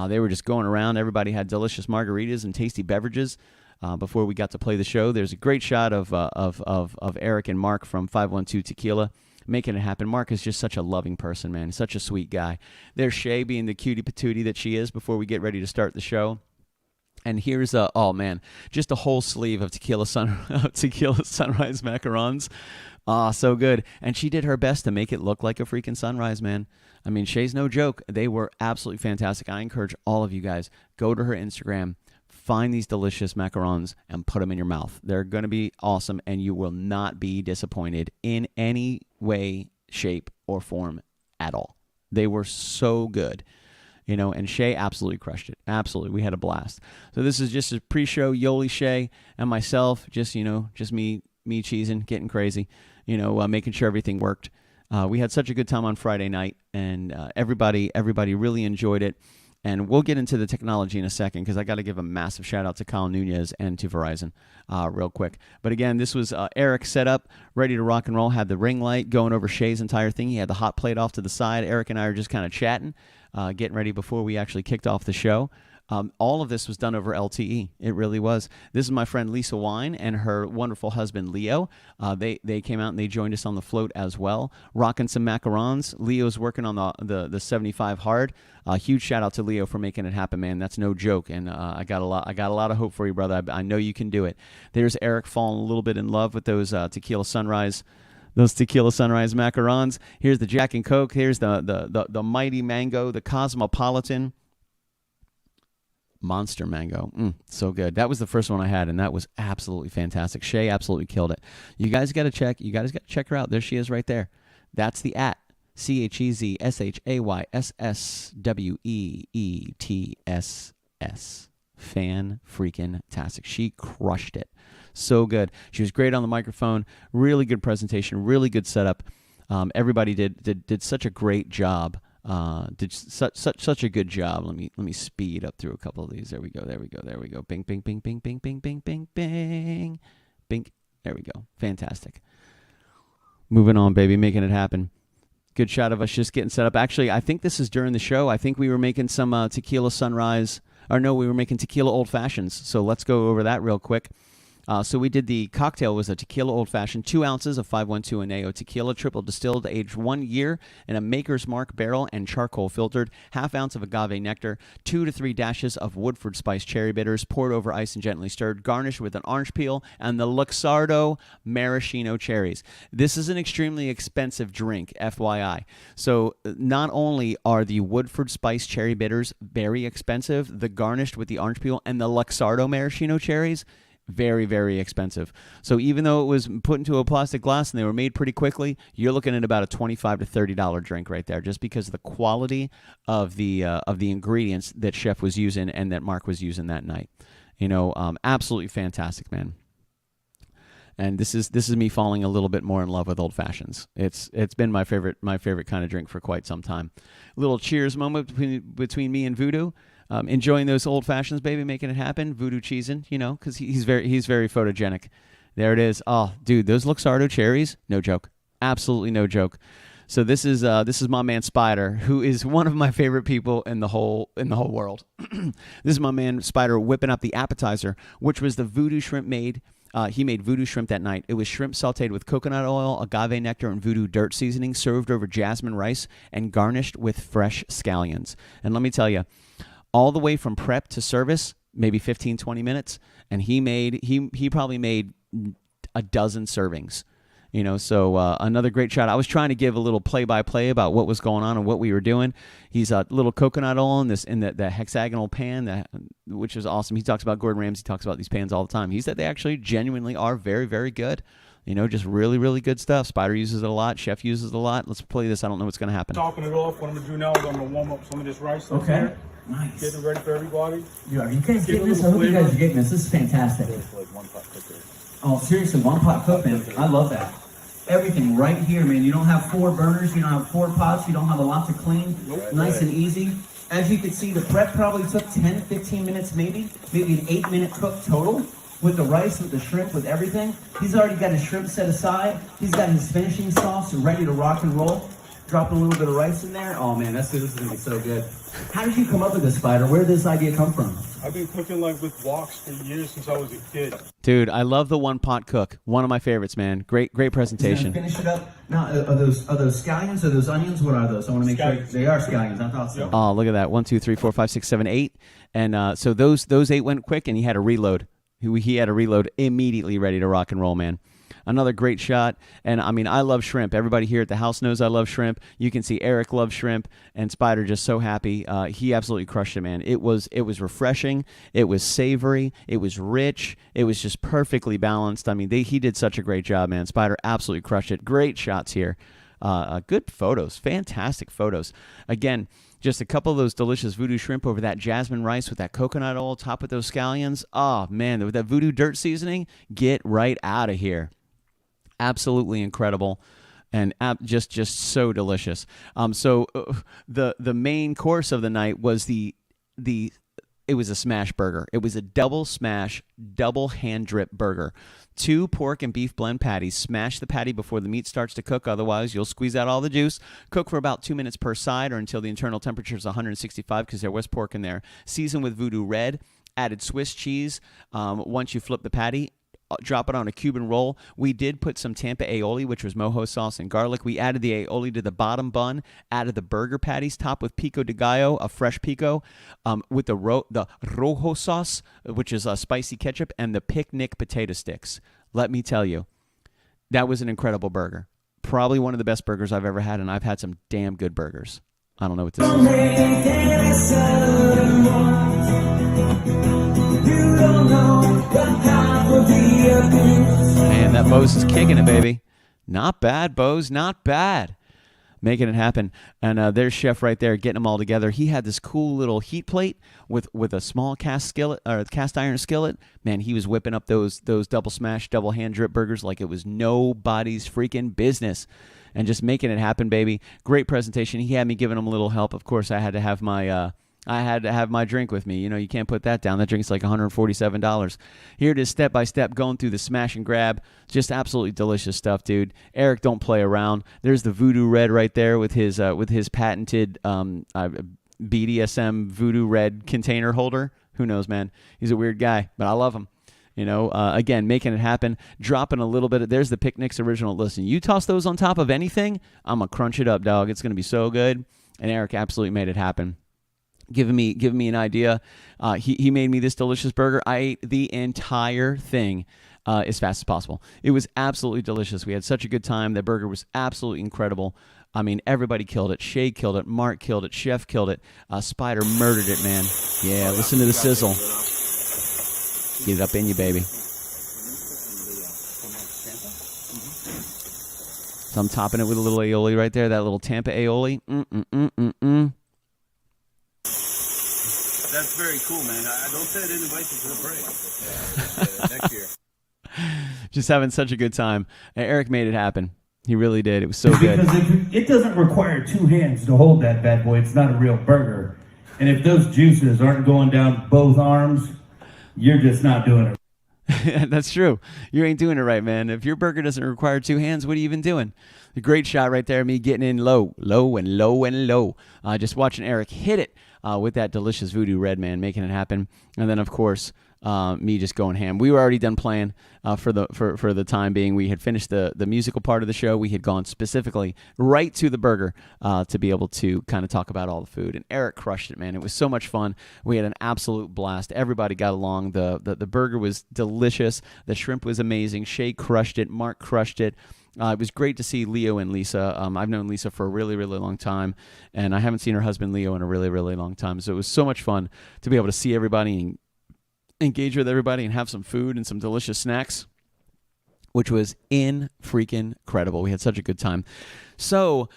They were just going around. Everybody had delicious margaritas and tasty beverages before we got to play the show. There's a great shot of Eric and Mark from 512 Tequila making it happen. Mark is just such a loving person, man. Such a sweet guy. There's Shay being the cutie patootie that she is before we get ready to start the show. And here's just a whole sleeve of Tequila Sunrise macarons. So good. And she did her best to make it look like a freaking sunrise, man. I mean, Shay's no joke. They were absolutely fantastic. I encourage all of you guys, go to her Instagram, find these delicious macarons, and put them in your mouth. They're going to be awesome, and you will not be disappointed in any way, shape, or form at all. They were so good. And Shay absolutely crushed it. Absolutely. We had a blast. So this is just a pre-show. Yoli, Shay, and myself, just me cheesing, getting crazy, making sure everything worked. We had such a good time on Friday night, and everybody really enjoyed it. And we'll get into the technology in a second, because I got to give a massive shout out to Kyle Nunez and to Verizon real quick. But again, this was Eric set up, ready to rock and roll, had the ring light going over Shay's entire thing. He had the hot plate off to the side. Eric and I are just kind of chatting, getting ready before we actually kicked off the show. All of this was done over LTE. It really was. This is my friend Lisa Wine and her wonderful husband Leo. They came out and they joined us on the float as well, rocking some macarons. Leo's working on the 75 hard. Huge shout out to Leo for making it happen, man. That's no joke. And I got a lot of hope for you, brother. I know you can do it. There's Eric falling a little bit in love with those Tequila Sunrise. Those Tequila Sunrise macarons. Here's the Jack and Coke. Here's the Mighty Mango, the Cosmopolitan. Monster Mango. So good. That was the first one I had, and that was absolutely fantastic. Shay absolutely killed it. You guys got to check her out. There she is right there. That's the CHEZSHAYSSWEETSS. Fan-freaking-tastic. She crushed it. So good. She was great on the microphone. Really good presentation. Really good setup. Everybody did such a great job. Did such a good job. Let me speed up through a couple of these. There we go. Bing, bing, bing, bing, bing, bing, bing, bing, bing, bing. There we go. Fantastic. Moving on, baby, making it happen. Good shot of us just getting set up. Actually, I think this is during the show. I think we were making some tequila sunrise. Or no, we were making tequila old fashions. So let's go over that real quick. So we did the cocktail was a tequila old fashioned, 2 ounces of 512 Añejo tequila, triple distilled, aged 1 year in a Maker's Mark barrel and charcoal filtered, ½ ounce of agave nectar, 2 to 3 dashes of Woodford Spice cherry bitters, poured over ice and gently stirred, garnished with an orange peel and the Luxardo maraschino cherries. This is an extremely expensive drink, FYI. So not only are the Woodford Spice cherry bitters very expensive, the garnished with the orange peel and the Luxardo maraschino cherries, very, very expensive. So even though it was put into a plastic glass and they were made pretty quickly, you're looking at about a $25 to $30 drink right there, just because of the quality of the ingredients that Chef was using and that Mark was using that night. Absolutely fantastic, man. And this is me falling a little bit more in love with old fashions. It's been my favorite kind of drink for quite some time. Little cheers moment between me and Voodoo. Enjoying those old fashions, baby, making it happen. Voodoo cheesing, because he's very photogenic. There it is. Oh, dude, those Luxardo cherries, no joke, absolutely no joke. So this is my man Spider, who is one of my favorite people in the whole world. This is my man Spider whipping up the appetizer, which was the voodoo shrimp made. He made voodoo shrimp that night. It was shrimp sauteed with coconut oil, agave nectar, and voodoo dirt seasoning, served over jasmine rice, and garnished with fresh scallions. And let me tell you, all the way from prep to service, maybe 15, 20 minutes, and he probably made a dozen servings. So another great shot. I was trying to give a little play-by-play about what was going on and what we were doing. He's a little coconut oil in the hexagonal pan, which is awesome. He talks about Gordon Ramsay talks about these pans all the time. He said they actually genuinely are very, very good. Just really, really good stuff. Spider uses it a lot. Chef uses it a lot. Let's play this. I don't know what's going to happen. Topping it off, what I'm going to do now is I'm going to warm up some of this rice. Okay. Here. Nice. Getting ready for everybody. Yeah, are you guys getting this? I hope you guys are getting this. This is fantastic. Like one pot cooker. Oh, seriously, one pot cook, man. I love that. Everything right here, man. You don't have 4 burners. You don't have 4 pots. You don't have a lot to clean. Nope. Nice and easy. As you can see, the prep probably took 10, 15 minutes maybe an 8-minute cook total. With the rice, with the shrimp, with everything. He's already got his shrimp set aside. He's got his finishing sauce ready to rock and roll. Dropping a little bit of rice in there. Oh man, this is gonna be so good. How did you come up with this, Spider? Where did this idea come from? I've been cooking with woks for years since I was a kid. Dude, I love the one pot cook. One of my favorites, man. Great presentation. Finish it up. Now, are those scallions? Are those onions? What are those? I want to make sure they are scallions. I thought so. Oh, look at that. 1, 2, 3, 4, 5, 6, 7, 8. And so those 8 went quick, and he had a reload. He had a reload immediately ready to rock and roll, man. Another great shot. And, I love shrimp. Everybody here at the house knows I love shrimp. You can see Eric loves shrimp, and Spider just so happy. He absolutely crushed it, man. It was refreshing. It was savory. It was rich. It was just perfectly balanced. He did such a great job, man. Spider absolutely crushed it. Great shots here. Good photos. Fantastic photos. Again, just a couple of those delicious voodoo shrimp over that jasmine rice with that coconut oil, top with those scallions. Oh, man, with that voodoo dirt seasoning, get right out of here. Absolutely incredible, and just so delicious. So the main course of the night was it was a smash burger. It was a double smash, double hand drip burger. 2 pork and beef blend patties. Smash the patty before the meat starts to cook, otherwise you'll squeeze out all the juice. Cook for about 2 minutes per side or until the internal temperature is 165 because there was pork in there. Season with Voodoo Red. Added Swiss cheese once you flip the patty. Drop it on a Cuban roll. We did put some Tampa aioli, which was mojo sauce and garlic. We added the aioli to the bottom bun, added the burger patties, topped with pico de gallo, a fresh pico, with the rojo sauce, which is a spicy ketchup, and the picnic potato sticks. Let me tell you, that was an incredible burger. Probably one of the best burgers I've ever had, and I've had some damn good burgers. I don't know what this is. Man, that Bose is kicking it, baby. Not bad, Bose, not bad. making it happen. And there's Chef right there getting them all together. He had this cool little heat plate with a small cast iron skillet. Man, he was whipping up those double smash, double hand drip burgers like it was nobody's freaking business, and just making it happen, baby. Great presentation. He had me giving him a little help. Of course, I had to have my drink with me. You know, you can't put that down. That drink's like $147. Here it is, step by step, going through the smash and grab. Just absolutely delicious stuff, dude. Eric, don't play around. There's the Voodoo Red right there with his patented BDSM Voodoo Red container holder. Who knows, man? He's a weird guy, but I love him. You know, again, making it happen, dropping a little bit. There's the Picnics original. Listen, you toss those on top of anything, I'm going to crunch it up, dog. It's going to be so good. And Eric absolutely made it happen. Giving me an idea. He made me this delicious burger. I ate the entire thing as fast as possible. It was absolutely delicious. We had such a good time. That burger was absolutely incredible. I mean, everybody killed it. Shay killed it. Mark killed it. Chef killed it. Spider murdered it, man. Yeah, listen to the sizzle. Get it up in you, baby. So I'm topping it with a little aioli right there. That little Tampa aioli. That's very cool, man. I don't say I didn't invite you to the parade. Next year. Just having such a good time. Eric made it happen. He really did. It was so good. Because it doesn't require two hands to hold that bad boy. It's not a real burger. And if those juices aren't going down both arms, you're just not doing it. That's true. You ain't doing it right, man. If your burger doesn't require two hands, what are you even doing? A great shot right there. Me getting in low. Just watching Eric hit it with that delicious Voodoo Red, man, making it happen. And then, of course, me just going ham. We were already done playing for the time being. We had finished the musical part of the show. We had gone specifically right to the burger to be able to kind of talk about all the food. And Eric crushed it, man. It was so much fun. We had an absolute blast. Everybody got along. The burger was delicious. The shrimp was amazing. Shay crushed it. Mark crushed it. It was great to see Leo and Lisa. I've known Lisa for a really, really long time, and I haven't seen her husband Leo in a really, really long time. So it was so much fun to be able to see everybody and engage with everybody and have some food and some delicious snacks, which was freaking incredible. We had such a good time. So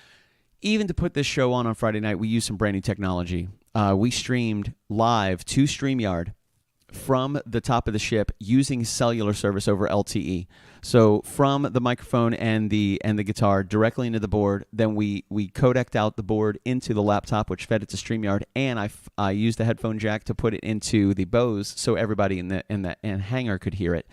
even to put this show on Friday night, we used some brand new technology. We streamed live to StreamYard from the top of the ship using cellular service over LTE. So from the microphone and the guitar directly into the board, then we codeced out the board into the laptop, which fed it to StreamYard, and I used the headphone jack to put it into the Bose so everybody in the hangar could hear it.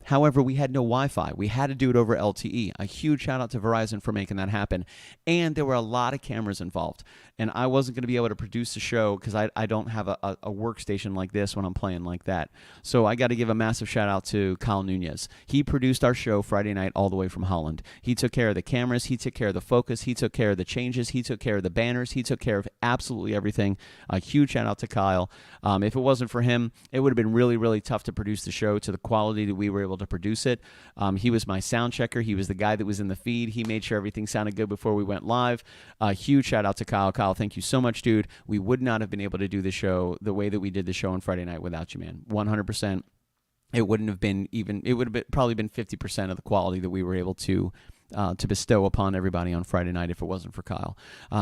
However, we had no Wi-Fi. We had to do it over LTE. A huge shout out to Verizon for making that happen. And there were a lot of cameras involved. And I wasn't going to be able to produce the show because I don't have a workstation like this when I'm playing like that. So I got to give a massive shout out to Kyle Nunez. He produced our show Friday night all the way from Holland. He took care of the cameras. He took care of the focus. He took care of the changes. He took care of the banners. He took care of absolutely everything. A huge shout out to Kyle. If it wasn't for him, it would have been really, really tough to produce the show to the quality that we were able to produce it. He was my sound checker. He was the guy that was in the feed. He made sure everything sounded good before we went live. Huge shout out to Kyle. Kyle, thank you so much, dude. We would not have been able to do the show the way that we did the show on Friday night without you, man. 100%. It wouldn't have been even, it would have probably been 50% of the quality that we were able to bestow upon everybody on Friday night if it wasn't for Kyle.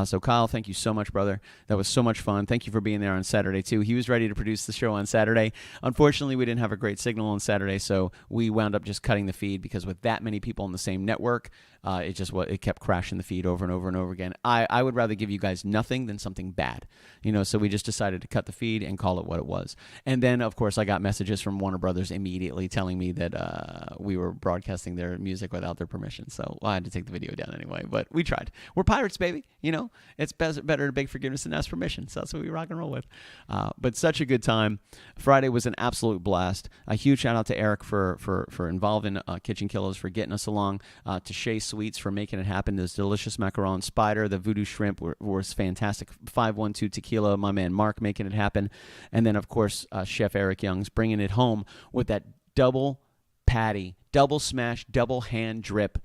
So Kyle, thank you so much, brother. That was so much fun. Thank you for being there on Saturday too. He was ready to produce the show on Saturday. Unfortunately, we didn't have a great signal on Saturday, so we wound up just cutting the feed because with that many people on the same network, it kept crashing the feed over and over and over again. I would rather give you guys nothing than something bad, so we just decided to cut the feed and call it what it was. And then, of course, I got messages from Warner Brothers immediately telling me that we were broadcasting their music without their permission. So I had to take the video down anyway, but we tried. We're pirates, baby. It's better to beg forgiveness than ask permission. So that's what we rock and roll with. But such a good time. Friday was an absolute blast. A huge shout out to Eric for involving KitchenKillaz, for getting us along, to Shay Sweets for making it happen. Those delicious macaron spider, the voodoo shrimp was fantastic. 512 tequila, my man Mark making it happen. And then, of course, Chef Eric Young's bringing it home with that double patty, double smash, double hand drip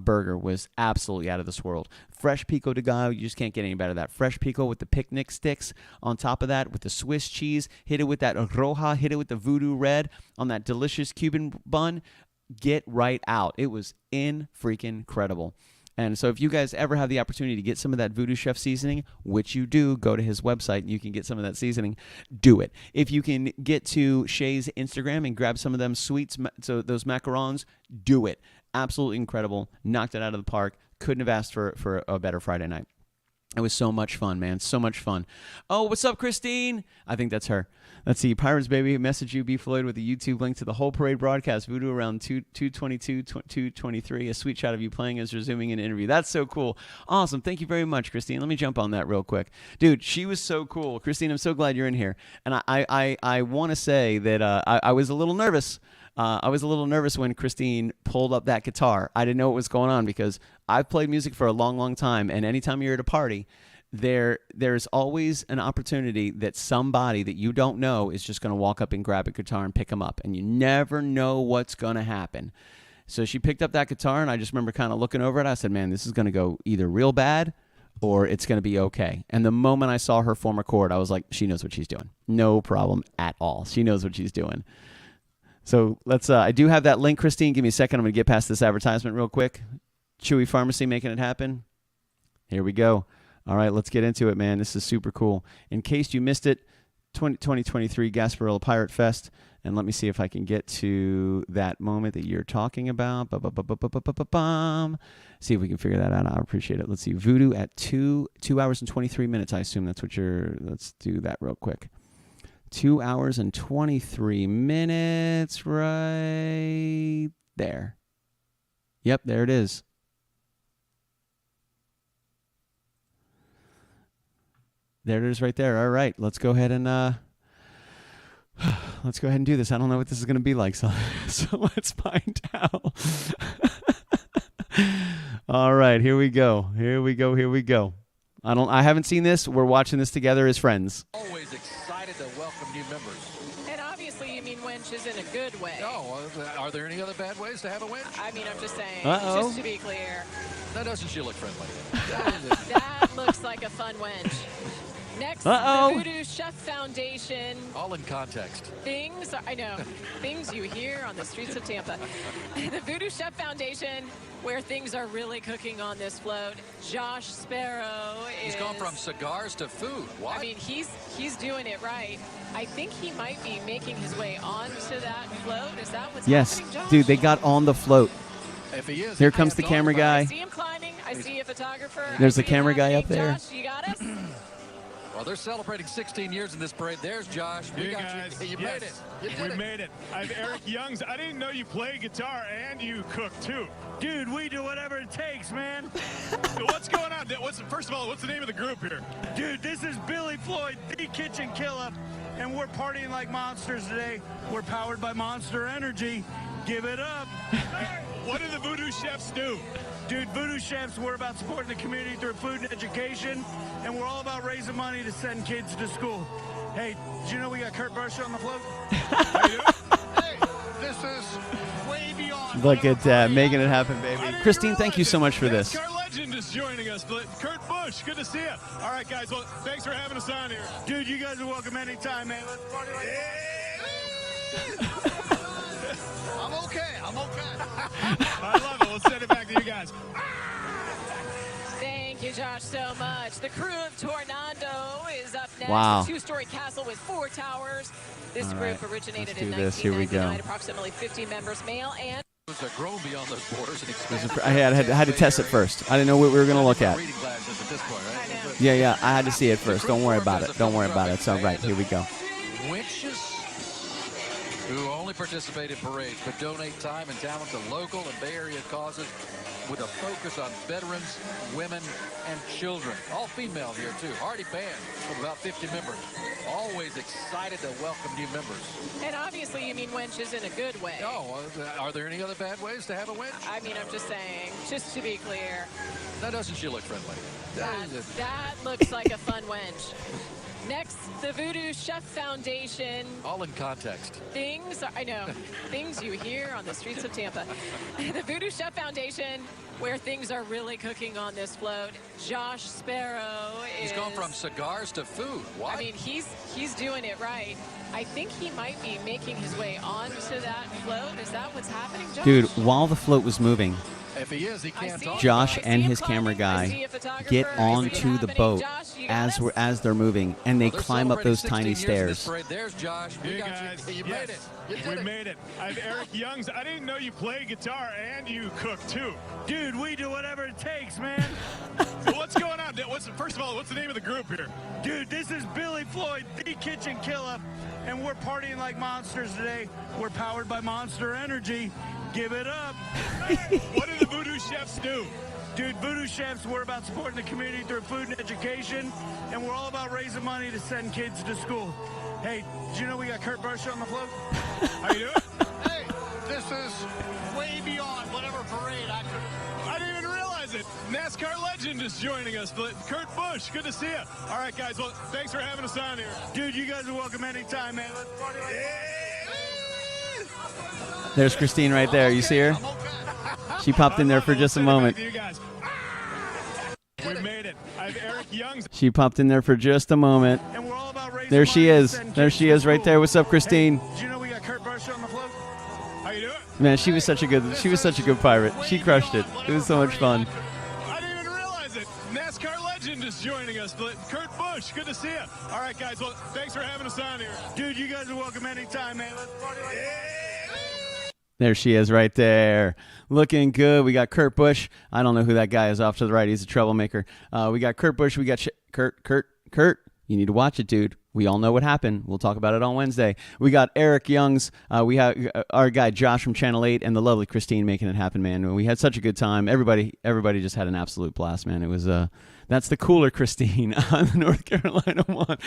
burger was absolutely out of this world. Fresh pico de gallo, you just can't get any better than that. Fresh pico with the picnic sticks on top of that, with the Swiss cheese, hit it with that roja, hit it with the voodoo red on that delicious Cuban bun. Get right out. It was freaking incredible. And so if you guys ever have the opportunity to get some of that Voodoo Chef seasoning, which you do, go to his website and you can get some of that seasoning, do it. If you can get to Shay's Instagram and grab some of them sweets, so those macarons, do it. Absolutely incredible. Knocked it out of the park. Couldn't have asked for a better Friday night. It was so much fun, man. So much fun. Oh, what's up, Christine? I think that's her. Let's see. Pirates Baby, message you, B. Floyd, with a YouTube link to the whole parade broadcast. Voodoo around 2:22, 2:23. A sweet shot of you playing as resuming an interview. That's so cool. Awesome. Thank you very much, Christine. Let me jump on that real quick. Dude, she was so cool. Christine, I'm so glad you're in here. And I want to say that I was a little nervous. I was a little nervous when Christine pulled up that guitar. I didn't know what was going on because I've played music for a long, long time, and anytime you're at a party, there's always an opportunity that somebody that you don't know is just going to walk up and grab a guitar and pick them up, and you never know what's going to happen. So she picked up that guitar, and I just remember kind of looking over it. I said, man, this is going to go either real bad or it's going to be okay. And the moment I saw her form a chord, I was like, she knows what she's doing. No problem at all. She knows what she's doing. So let's. I do have that link, Christine. Give me a second. I'm going to get past this advertisement real quick. Chewy Pharmacy making it happen. Here we go. All right, let's get into it, man. This is super cool. In case you missed it, 2023 Gasparilla Pirate Fest. And let me see if I can get to that moment that you're talking about. See if we can figure that out. I appreciate it. Let's see. Voodoo at 2 hours and 23 minutes. I assume that's what you're. Let's do that real quick. 2 hours and 23 minutes right there. Yep, there it is. There it is right there. All right, let's go ahead and do this. I don't know what this is going to be like, so let's find out. All right, here we go. I haven't seen this. We're watching this together as friends. Always excited to welcome new members. And obviously you mean wenches in a good way. No, are there any other bad ways to have a wench? I mean, I'm just saying, Uh-oh. just to be clear. That doesn't she look friendly? That looks like a fun wench. Next, Uh-oh. the Voodoo Chef Foundation. All in context. Things you hear on the streets of Tampa. The Voodoo Chef Foundation, where things are really cooking on this float. Josh Sparrow is... He's gone from cigars to food. What? I mean, he's doing it right. I think he might be making his way onto that float. Is that what's Yes, happening, Josh? dude, they got on the float. If he is, Here comes the camera I guy. see him climbing. I see a photographer. There's I the see him camera guy happening. up there. Josh, you got us? Well, they're celebrating 16 years in this parade. There's Josh. We Hey got guys, you. You yes, made it. You did we it. made it. I'm Eric Youngs. I didn't know you play guitar and you cook too. Dude, we do whatever it takes, man. So what's going on? First of all, what's the name of the group here? Dude, this is Billy Floyd, the KitchenKillaz, and we're partying like monsters today. We're powered by Monster Energy. Give it up. What do the Voodoo Chefs do? Dude, Voodoo Chefs, we're about supporting the community through food and education, and we're all about raising money to send kids to school. Hey, did you know we got Kurt Busch on the float? Hey, this is way beyond. Look at making it happen, baby. I didn't Christine, thank realize you so it. much for this. NASCAR legend is joining us, but Kurt Busch, good to see you. All right, guys, well, thanks for having us on here. Dude, you guys are welcome anytime, man. Let's party like I'm okay. I love it. We'll send it back to you guys. Thank you, Josh, so much. The crew of Tornado is up next. Wow. A two-story castle with 4 towers. This All group right, originated let's in do this. Here we go. 1999. Approximately 50 members, male and... It's grown beyond those borders and expanded. I had to test it first. I didn't know what we were going to look at. Reading glasses at this point, right? I know. Yeah, I had to see it first. Don't worry about it. Don't worry about it. It's all right. Here we go. Winches who only participate in parades but donate time and talent to local and Bay Area causes with a focus on veterans, women, and children. All female here, too. Hardy band with about 50 members. Always excited to welcome new members. And obviously you mean wenches in a good way. No, are there any other bad ways to have a wench? I mean, I'm just saying, just to be clear. That doesn't she look friendly? That looks like a fun wench. Next, the Voodoo Chef Foundation. All in context. Things you hear on the streets of Tampa. The Voodoo Chef Foundation, where things are really cooking on this float. Josh Sparrow is... He's gone from cigars to food. What? I mean, he's doing it right. I think he might be making his way onto that float. Is that what's happening, Josh? Dude, while the float was moving, If he is, he can't talk. Josh about it. and his camera guy get onto the boat as they're moving, and they Well, they're climb up those celebrating tiny 16 years in this stairs. parade. There's Josh. We Hey got guys, you. You yes, made it. You did we it. made it. I'm Eric Youngs. I didn't know you play guitar and you cook too. Dude, we do whatever it takes, man. So what's going on? First of all, what's the name of the group here? Dude, this is Billy Floyd, the KitchenKillaz, and we're partying like monsters today. We're powered by Monster Energy. Give it up. What do the Voodoo Chefs do? Dude, Voodoo Chefs, we're about supporting the community through food and education, and we're all about raising money to send kids to school. Hey, did you know we got Kurt Busch on the float? How you doing? Hey, this is way beyond whatever parade I could. I didn't even realize it. NASCAR legend is joining us. But Kurt Busch, good to see you. All right, guys. Well, thanks for having us on here. Dude, you guys are welcome anytime, man. Let's party like There's Christine right there. You see her? She popped in there for just a moment. You guys. We made it. I'm Eric Youngs. She popped in there for just a moment. And we're all about raising There she money to is. send There kids she to is right school. there. What's up, Christine? Hey, did you know we got Kurt Busch on the float? How you doing? Man, she was such a good pirate. She crushed it. It was so much fun. I didn't even realize it. NASCAR legend is joining us. But Kurt Busch, good to see you. All right, guys. Well, thanks for having us on here. Dude, you guys are welcome anytime, man. Let's party like There she is right there. Looking good. We got Kurt Busch. I don't know who that guy is off to the right. He's a troublemaker. We got Kurt Busch. We got Kurt. You need to watch it, dude. We all know what happened. We'll talk about it on Wednesday. We got Eric Youngs. We have our guy Josh from Channel 8 and the lovely Christine making it happen, man. We had such a good time. Everybody just had an absolute blast, man. It was that's the cooler Christine on the North Carolina one.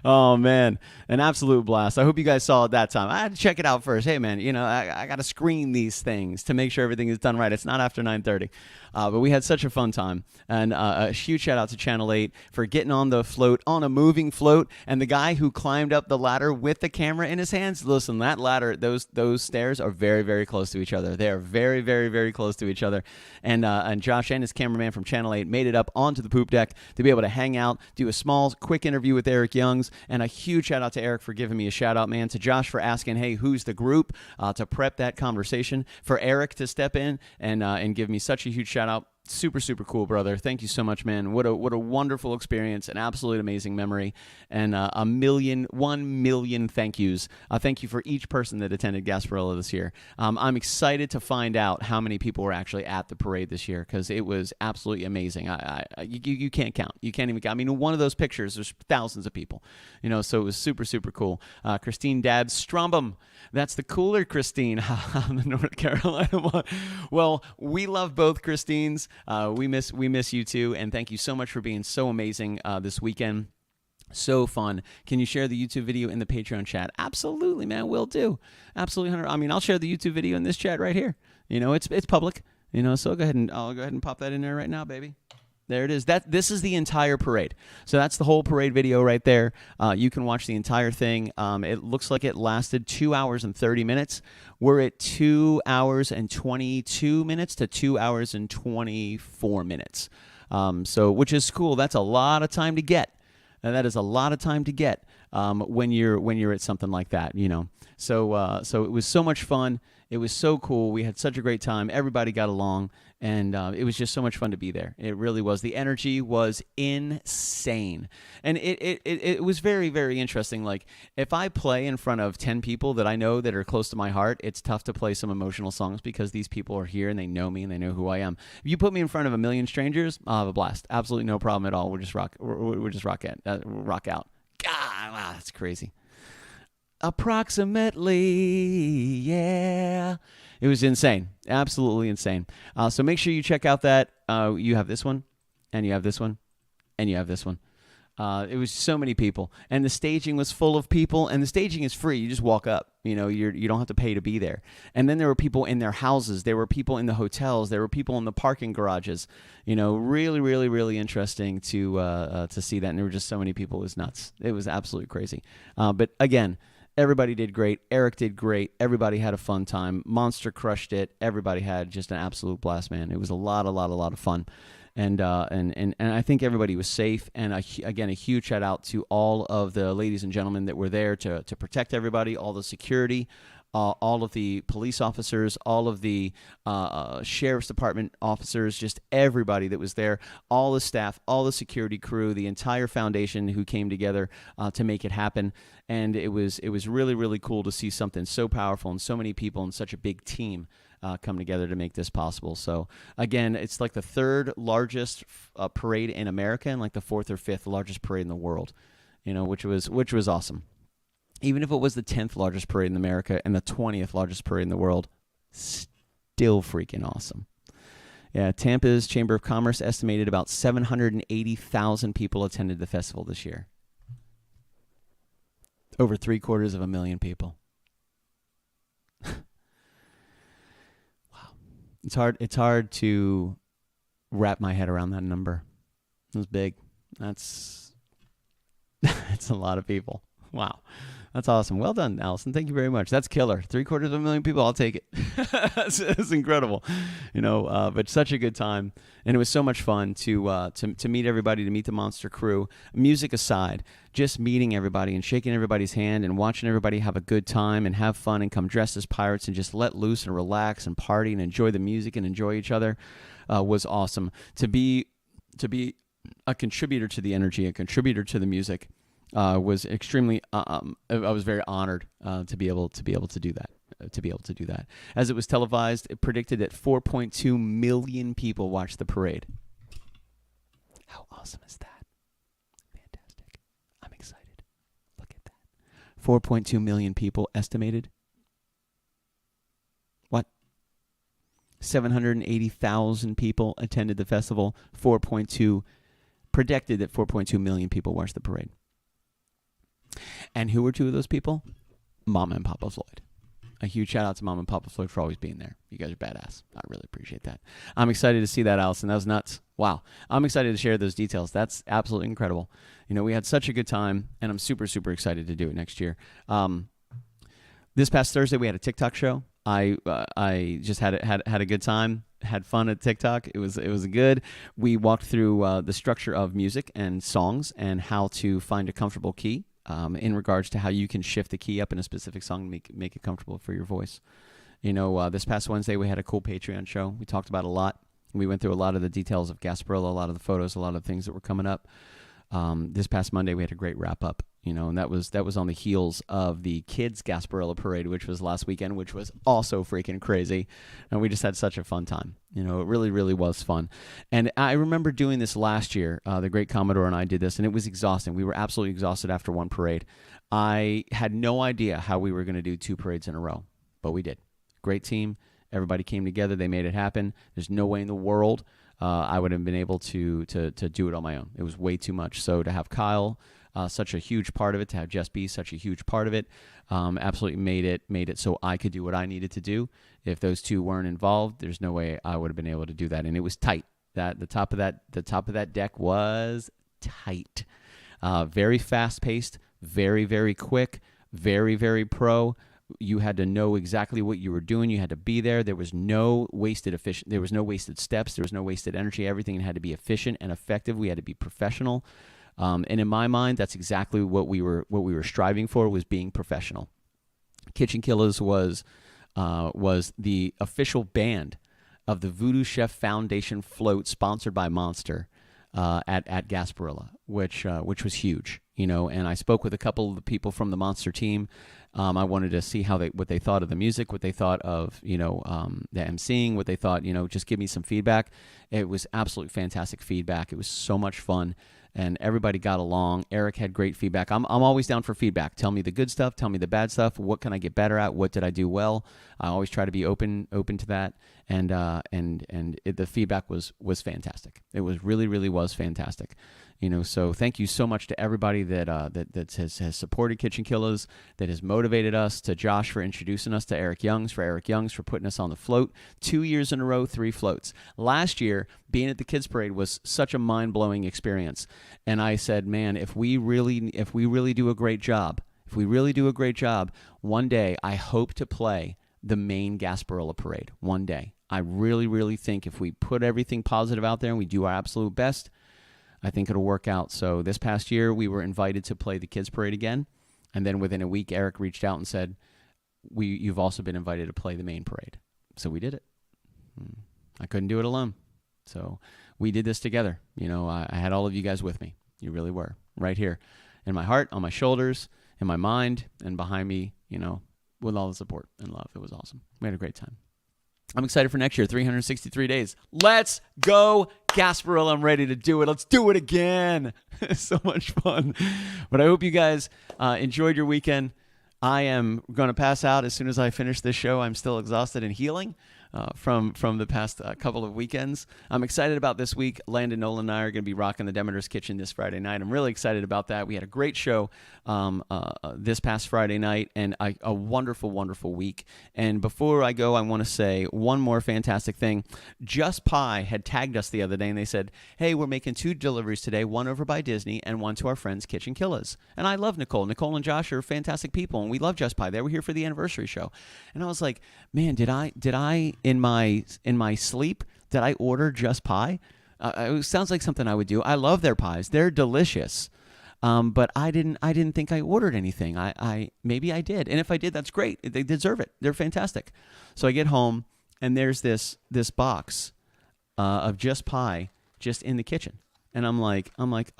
Oh, man. An absolute blast. I hope you guys saw it that time. I had to check it out first. Hey, man, I got to screen these things to make sure everything is done right. It's not after 9:30. But we had such a fun time. And a huge shout out to Channel 8 for getting on the float, on a moving float. And the guy who climbed up the ladder with the camera in his hands, listen, that ladder, those stairs are very, very close to each other. They are very, very, very close to each other. And Josh and his cameraman from Channel 8 made it up onto the poop deck to be able to hang out, do a small, quick interview with Eric Youngs. And a huge shout out to Eric for giving me a shout out, man. To Josh for asking, hey, who's the group, to prep that conversation. For Eric to step in and give me such a huge shout out. Super, super cool, brother. Thank you so much, man. What a wonderful experience, an absolute amazing memory, and 1 million thank yous. Thank you for each person that attended Gasparilla this year. I'm excited to find out how many people were actually at the parade this year because it was absolutely amazing. You can't count. You can't even count. I mean, one of those pictures, there's thousands of people, so it was super, super cool. Christine Dabbs Strombum. That's the cooler Christine on the North Carolina one. Well, we love both Christines. We miss you too, and thank you so much for being so amazing this weekend. So fun. Can you share the YouTube video in the Patreon chat? Absolutely, man. Will do. Absolutely, Hunter. I mean, I'll share the YouTube video in this chat right here. It's public. So I'll go ahead and pop that in there right now, baby. There it is. This is the entire parade. So that's the whole parade video right there. You can watch the entire thing. It looks like it lasted 2 hours and 30 minutes. We're at 2 hours and 22 minutes to 2 hours and 24 minutes. Which is cool. That's a lot of time to get. That is a lot of time to get when you're at something like that, So it was so much fun. It was so cool. We had such a great time. Everybody got along, and it was just so much fun to be there. It really was. The energy was insane, and it was very, very interesting. Like, if I play in front of 10 people that I know that are close to my heart, it's tough to play some emotional songs because these people are here and they know me and they know who I am. If you put me in front of a million strangers, I'll have a blast. Absolutely no problem at all. We'll just rock out. God, wow, that's crazy. Approximately, yeah. It was insane. Absolutely insane. So make sure you check out that. You have this one, and you have this one, and you have this one. It was so many people, and the staging was full of people, and the staging is free. You just walk up. You don't have to pay to be there. And then there were people in their houses. There were people in the hotels. There were people in the parking garages. Really, really, really interesting to see that. And there were just so many people. It was nuts. It was absolutely crazy. But again, everybody did great. Eric did great. Everybody had a fun time. Monster crushed it. Everybody had just an absolute blast, man. It was a lot of fun. And I think everybody was safe. And again, a huge shout out to all of the ladies and gentlemen that were there to protect everybody, all the security, all of the police officers, all of the sheriff's department officers, just everybody that was there, all the staff, all the security crew, the entire foundation who came together to make it happen. And it was really, really cool to see something so powerful and so many people and such a big team come together to make this possible. So again, it's like the third largest parade in America and like the fourth or fifth largest parade in the world, which was awesome. Even if it was the 10th largest parade in America and the 20th largest parade in the world, still freaking awesome. Yeah, Tampa's Chamber of Commerce estimated about 780,000 people attended the festival this year. Over 750,000 people. Wow. It's hard to wrap my head around that number. It was big. That's a lot of people. Wow. That's awesome. Well done, Allison. Thank you very much. That's killer. 750,000 people. I'll take it. It's incredible, but such a good time. And it was so much fun to meet everybody, to meet the Monster crew. Music aside, just meeting everybody and shaking everybody's hand and watching everybody have a good time and have fun and come dressed as pirates and just let loose and relax and party and enjoy the music and enjoy each other was awesome. To be a contributor to the energy, a contributor to the music, was extremely. I was very honored to be able to do that. As it was televised, it predicted that 4.2 million people watched the parade. How awesome is that? Fantastic. I'm excited. Look at that. 4.2 million people estimated. What? 780,000 people attended the festival. Predicted that 4.2 million people watched the parade. And who were two of those people? Mama and Papa Floyd. A huge shout out to Mama and Papa Floyd for always being there. You guys are badass. I really appreciate that. I'm excited to see that, Allison. That was nuts. Wow. I'm excited to share those details. That's absolutely incredible. We had such a good time, and I'm super, super excited to do it next year. This past Thursday, we had a TikTok show. I just had a good time. Had fun at TikTok. It was good. We walked through the structure of music and songs and how to find a comfortable key. In regards to how you can shift the key up in a specific song to make it comfortable for your voice. This past Wednesday, we had a cool Patreon show. We talked about a lot. We went through a lot of the details of Gasparilla, a lot of the photos, a lot of the things that were coming up. This past Monday, we had a great wrap-up, and that was on the heels of the Kids Gasparilla Parade, which was last weekend, which was also freaking crazy. And we just had such a fun time. It really, really was fun. And I remember doing this last year. The great Commodore and I did this, and it was exhausting. We were absolutely exhausted after one parade. I had no idea how we were going to do two parades in a row, but we did. Great team. Everybody came together. They made it happen. There's no way in the world I would have been able to do it on my own. It was way too much. So to have Kyle, such a huge part of it, to have Jess B, such a huge part of it, absolutely made it so I could do what I needed to do. If those two weren't involved, there's no way I would have been able to do that. And it was tight. The top of that deck was tight. Very fast paced, very, very quick, very, very pro. You had to know exactly what you were doing. You had to be there. There was no wasted There was no wasted steps. There was no wasted energy. Everything had to be efficient and effective. We had to be professional. And in my mind, that's exactly what we were striving for, was being professional. KitchenKillaz was the official band of the Voodoo Chef Foundation float, sponsored by Monster, at Gasparilla, which was huge. And I spoke with a couple of the people from the Monster team. I wanted to see what they thought of the music, what they thought of, the emceeing, what they thought, just give me some feedback. It was absolutely fantastic feedback. It was so much fun, and everybody got along. Eric had great feedback. I'm always down for feedback. Tell me the good stuff. Tell me the bad stuff. What can I get better at? What did I do well? I always try to be open to that. And the feedback was fantastic. It was really was fantastic. So thank you so much to everybody that has supported KitchenKillaz, that has motivated us, to Josh for introducing us to Eric Youngs, for putting us on the float. 2 years in a row, 3 floats. Last year, being at the Kids Parade was such a mind-blowing experience. And I said, man, if we really do a great job, one day I hope to play the main Gasparilla Parade. One day. I really think if we put everything positive out there and we do our absolute best, I think it'll work out. So this past year, we were invited to play the Kids Parade again. And then within a week, Eric reached out and said, you've also been invited to play the main parade. So we did it. I couldn't do it alone. So we did this together. You know, I had all of you guys with me. You really were right here in my heart, on my shoulders, in my mind, and behind me, you know, with all the support and love. It was awesome. We had a great time. I'm excited for next year, 363 days. Let's go, Gasparilla. I'm ready to do it. Let's do it again. So much fun. But I hope you guys enjoyed your weekend. I am going to pass out as soon as I finish this show. I'm still exhausted and healing from the past couple of weekends. I'm excited about this week. Landon, Nolan, and I are going to be rocking the Demeter's Kitchen this Friday night. I'm really excited about that. We had a great show this past Friday night and a wonderful, wonderful week. And before I go, I want to say one more fantastic thing. Just Pie had tagged us the other day, and they said, hey, we're making 2 deliveries today, one over by Disney and one to our friends KitchenKillaz. And I love Nicole. Nicole and Josh are fantastic people, and we love Just Pie. They were here for the anniversary show. And I was like, man, did I in my sleep, did I order Just Pie? It sounds like something I would do. I love their pies. They're delicious. But I didn't think I ordered anything. I maybe I did. And if I did, that's great. They deserve it. They're fantastic. So I get home and there's this box of Just Pie just in the kitchen. And I'm like,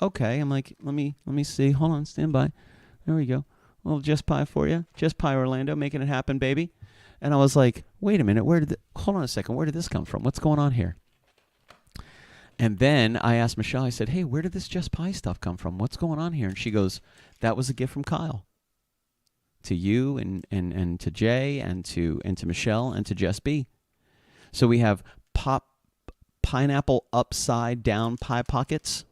okay. I'm like, let me see. Hold on, stand by. There we go. A little Just Pie for you. Just Pie Orlando, making it happen, baby. And I was like, wait a minute, hold on a second, where did this come from? What's going on here? And then I asked Michelle, I said, hey, where did this Just Pie stuff come from? What's going on here? And she goes, that was a gift from Kyle. To you and to Jay and to Michelle and to Jess B. So we have pineapple upside down pie pockets.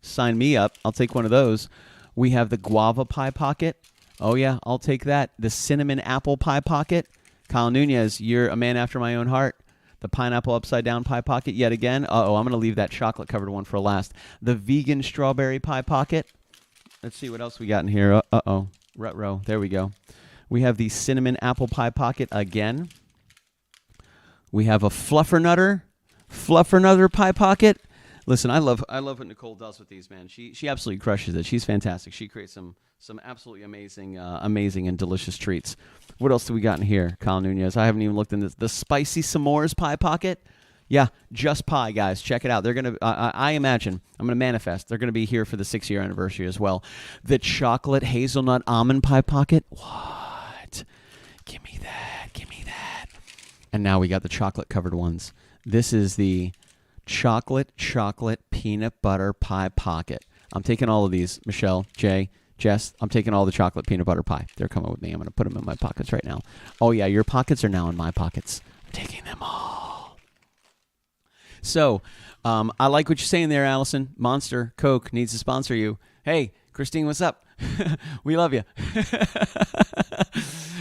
Sign me up. I'll take one of those. We have the guava pie pocket. Oh, yeah, I'll take that. The cinnamon apple pie pocket. Kyle Nunez, you're a man after my own heart. The pineapple upside down pie pocket yet again. Uh-oh, I'm going to leave that chocolate covered one for last. The vegan strawberry pie pocket. Let's see what else we got in here. Uh-oh, rut-row. There we go. We have the cinnamon apple pie pocket again. We have a fluffernutter pie pocket. Listen, I love what Nicole does with these, man. She absolutely crushes it. She's fantastic. She creates some absolutely amazing and delicious treats. What else do we got in here, Kyle Nunez? I haven't even looked in this. The spicy s'mores pie pocket. Yeah, Just Pie, guys. Check it out. They're gonna. I imagine. I'm gonna manifest. They're gonna be here for the 6-year anniversary as well. The chocolate hazelnut almond pie pocket. What? Give me that. Give me that. And now we got the chocolate covered ones. This is the chocolate peanut butter pie pocket. I'm taking all of these, Michelle, Jay, Jess. I'm taking all the chocolate peanut butter pie. They're coming with me. I'm going to put them in my pockets right now. Oh, yeah, your pockets are now in my pockets. I'm taking them all. So, I like what you're saying there, Allison. Monster Coke needs to sponsor you. Hey, Christine, what's up? We love you.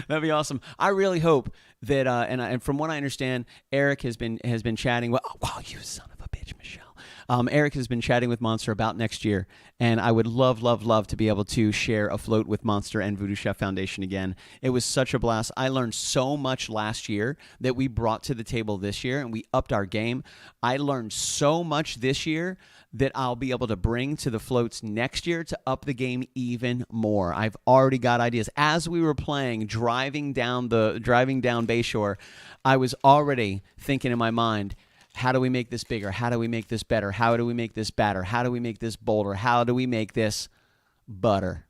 That'd be awesome. I really hope that, and from what I understand, Eric has been chatting. Well, wow, you son of a bitch, Michelle. Eric has been chatting with Monster about next year, and I would love to be able to share a float with Monster and Voodoo Chef Foundation again. It was such a blast. I learned so much last year that we brought to the table this year, and we upped our game. I learned so much this year that I'll be able to bring to the floats next year to up the game even more. I've already got ideas. As we were playing, driving down Bayshore, I was already thinking in my mind, how do we make this bigger? How do we make this better? How do we make this badder? How do we make this bolder? How do we make this butter?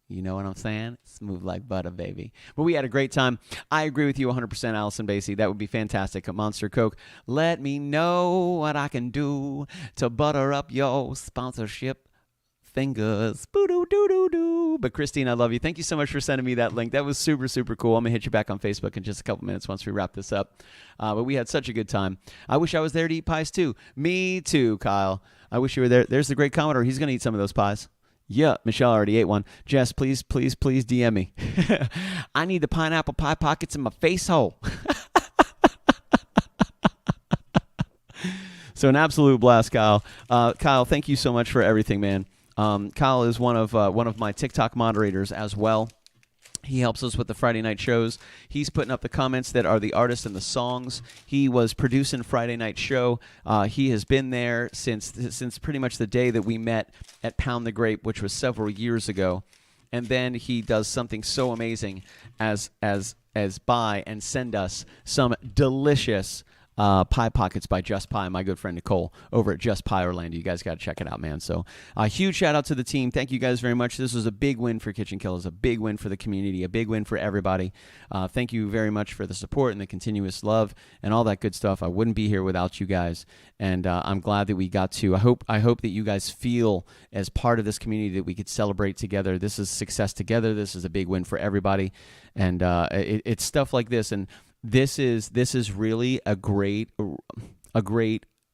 You know what I'm saying? Smooth like butter, baby. But we had a great time. I agree with you 100%, Allison Basie. That would be fantastic at Monster Coke. Let me know what I can do to butter up your sponsorship fingers. Boo-doo-doo-doo-doo. But Christine, I love you. Thank you so much for sending me that link. That was super, super cool. I'm going to hit you back on Facebook in just a couple minutes once we wrap this up. But we had such a good time. I wish I was there to eat pies too. Me too, Kyle. I wish you were there. There's the great Commodore. He's going to eat some of those pies. Yeah, Michelle already ate one. Jess, please DM me. I need the pineapple pie pockets in my face hole. So an absolute blast, Kyle. Kyle, thank you so much for everything, man. Kyle is one of my TikTok moderators as well. He helps us with the Friday night shows. He's putting up the comments that are the artists and the songs. He was producing Friday night show. He has been there since pretty much the day that we met at Pound the Grape, which was several years ago. and then he does something so amazing as buy and send us some delicious pie pockets by Just Pie, my good friend Nicole over at Just Pie Orlando. You guys got to check it out, man. So a huge shout out to the team. Thank you guys very much. This was a big win for KitchenKillaz, a big win for the community, a big win for everybody. Thank you very much for the support and the continuous love and all that good stuff. I wouldn't be here without you guys, and I'm glad that we got to. I hope that you guys feel as part of this community that we could celebrate together. This is success together. This is a big win for everybody, and it's stuff like this. And this is really a great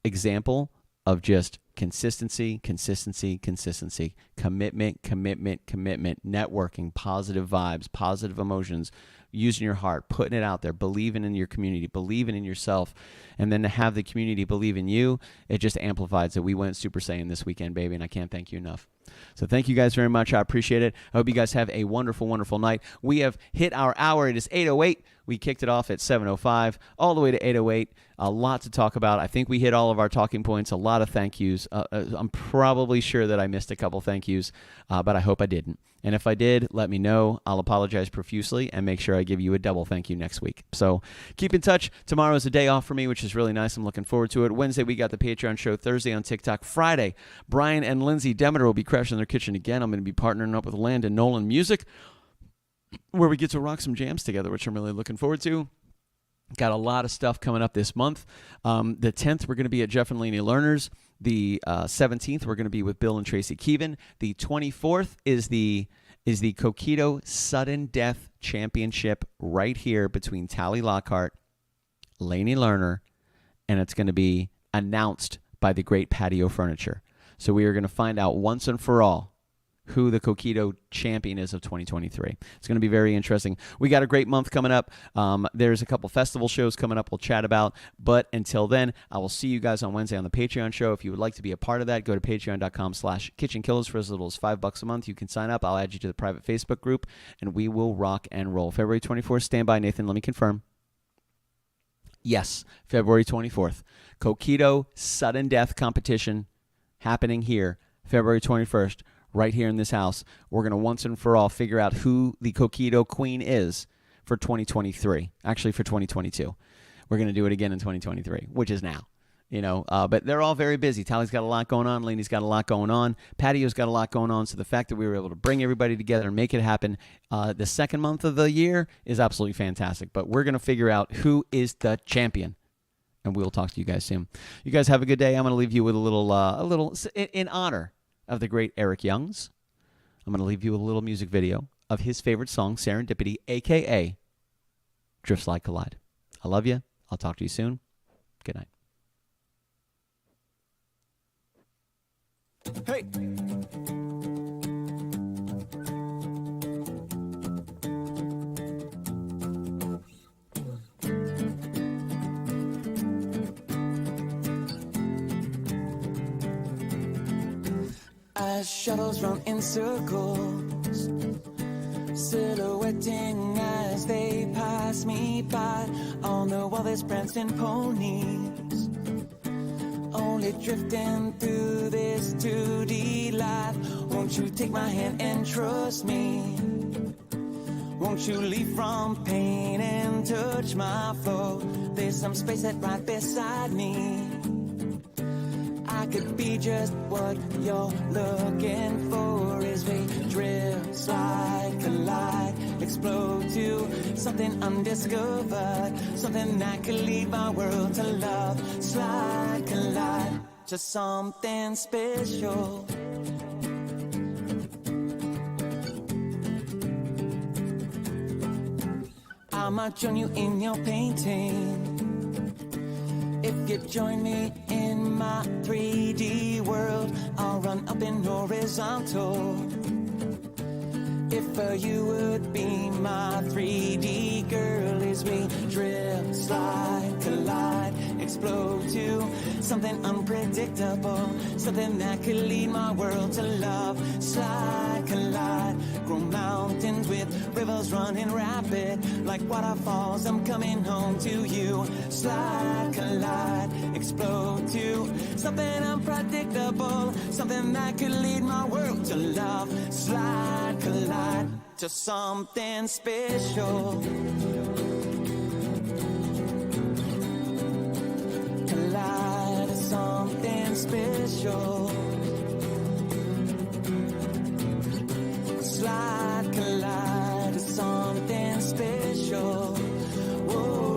example of just consistency, commitment, networking, positive vibes, positive emotions, using your heart, putting it out there, believing in your community, believing in yourself, and then to have the community believe in you, it just amplifies it. We went Super Saiyan this weekend, baby, and I can't thank you enough. So thank you guys very much. I appreciate it. I hope you guys have a wonderful, wonderful night. We have hit our hour. It is 8:08. We kicked it off at 7:05 all the way to 8:08. A lot to talk about. I think we hit all of our talking points. A lot of thank yous. I'm probably sure that I missed a couple thank yous, but I hope I didn't. And if I did, let me know. I'll apologize profusely and make sure I give you a double thank you next week. So keep in touch. Tomorrow is a day off for me, which is really nice. I'm looking forward to it. Wednesday, we got the Patreon show. Thursday on TikTok. Friday, Brian and Lindsay Demeter will be crashing their kitchen again. I'm going to be partnering up with Landon Nolan Music, where we get to rock some jams together, which I'm really looking forward to. Got a lot of stuff coming up this month. The 10th, we're going to be at Jeff and Laney Learners. The 17th, we're going to be with Bill and Tracy Keevan. The 24th is the Coquito Sudden Death Championship right here between Tally Lockhart, Laney Lerner, and it's going to be announced by the great Patio Furniture. So we are going to find out once and for all who the Coquito champion is of 2023. It's going to be very interesting. We got a great month coming up. There's a couple festival shows coming up we'll chat about. But until then, I will see you guys on Wednesday on the Patreon show. If you would like to be a part of that, go to patreon.com/KitchenKillaz for as little as $5 a month. You can sign up. I'll add you to the private Facebook group, and we will rock and roll. February 24th, stand by. Nathan, let me confirm. Yes, February 24th. Coquito Sudden Death Competition happening here, February 21st. Right here in this house. We're going to once and for all figure out who the Coquito Queen is for 2023. Actually, for 2022. We're going to do it again in 2023, which is now. But they're all very busy. Tally's got a lot going on. Laney's got a lot going on. Patio's got a lot going on. So the fact that we were able to bring everybody together and make it happen the second month of the year is absolutely fantastic. But we're going to figure out who is the champion. And we'll talk to you guys soon. You guys have a good day. I'm going to leave you with a little in honor of the great Eric Youngs. I'm going to leave you with a little music video of his favorite song, Serendipity, a.k.a. Drift Slide Collide. I love you. I'll talk to you soon. Good night. Hey! As shuttles run in circles, silhouetting as they pass me by. On the wall there's prancing ponies, only drifting through this 2D life. Won't you take my hand and trust me? Won't you leave from pain and touch my flow? There's some space that right beside me. I could be just what you're looking for as we drift, slide, collide, explode to something undiscovered, something that could lead my world to love. Slide, collide, to something special. I might join you in your painting if you join me in my 3D world. I'll run up in horizontal. If you would be my 3D girl as we drift, slide, collide, explode to something unpredictable, something that could lead my world to love. Slide, collide, grow mountains with rivers running rapid like waterfalls. I'm coming home to you. Slide, collide, explode to something unpredictable, something that could lead my world to love. Slide, collide to something special. Collide to something special. Slide, collide to something special. Whoa.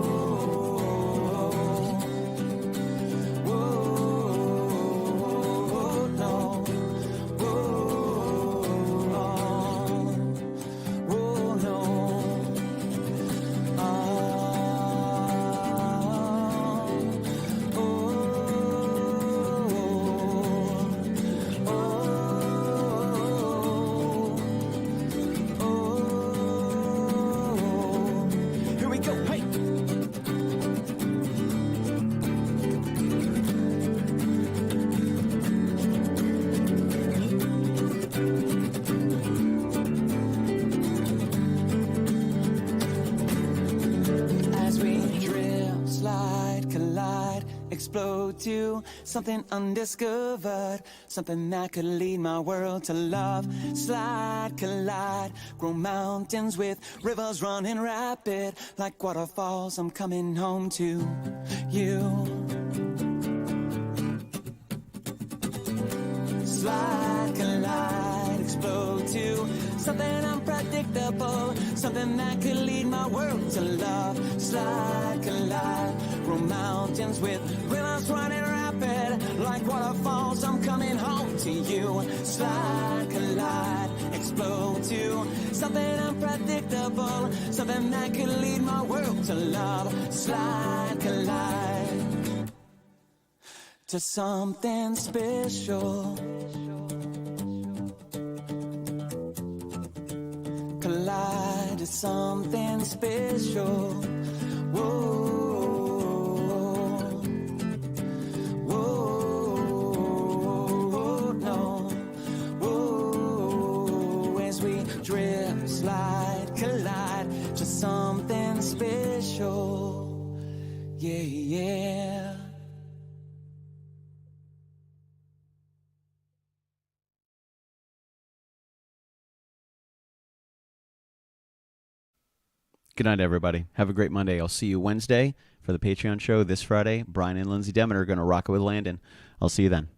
Explode to something undiscovered, something that could lead my world to love. Slide, collide, grow mountains with rivers running rapid like waterfalls. I'm coming home to you. Slide, collide, explode to something unpredictable, something that could lead my world to love. Slide, collide, grow mountains with rivers running rapid like waterfalls. I'm coming home to you. Slide, collide, explode to something unpredictable, something that could lead my world to love. Slide, collide to something special. Collide to something special. Whoa. Drift, slide, collide to something special. Yeah, yeah. Good night, everybody. Have a great Monday. I'll see you Wednesday for the Patreon show. This Friday, Brian and Lindsay Demeter are going to rock it with Landon. I'll see you then.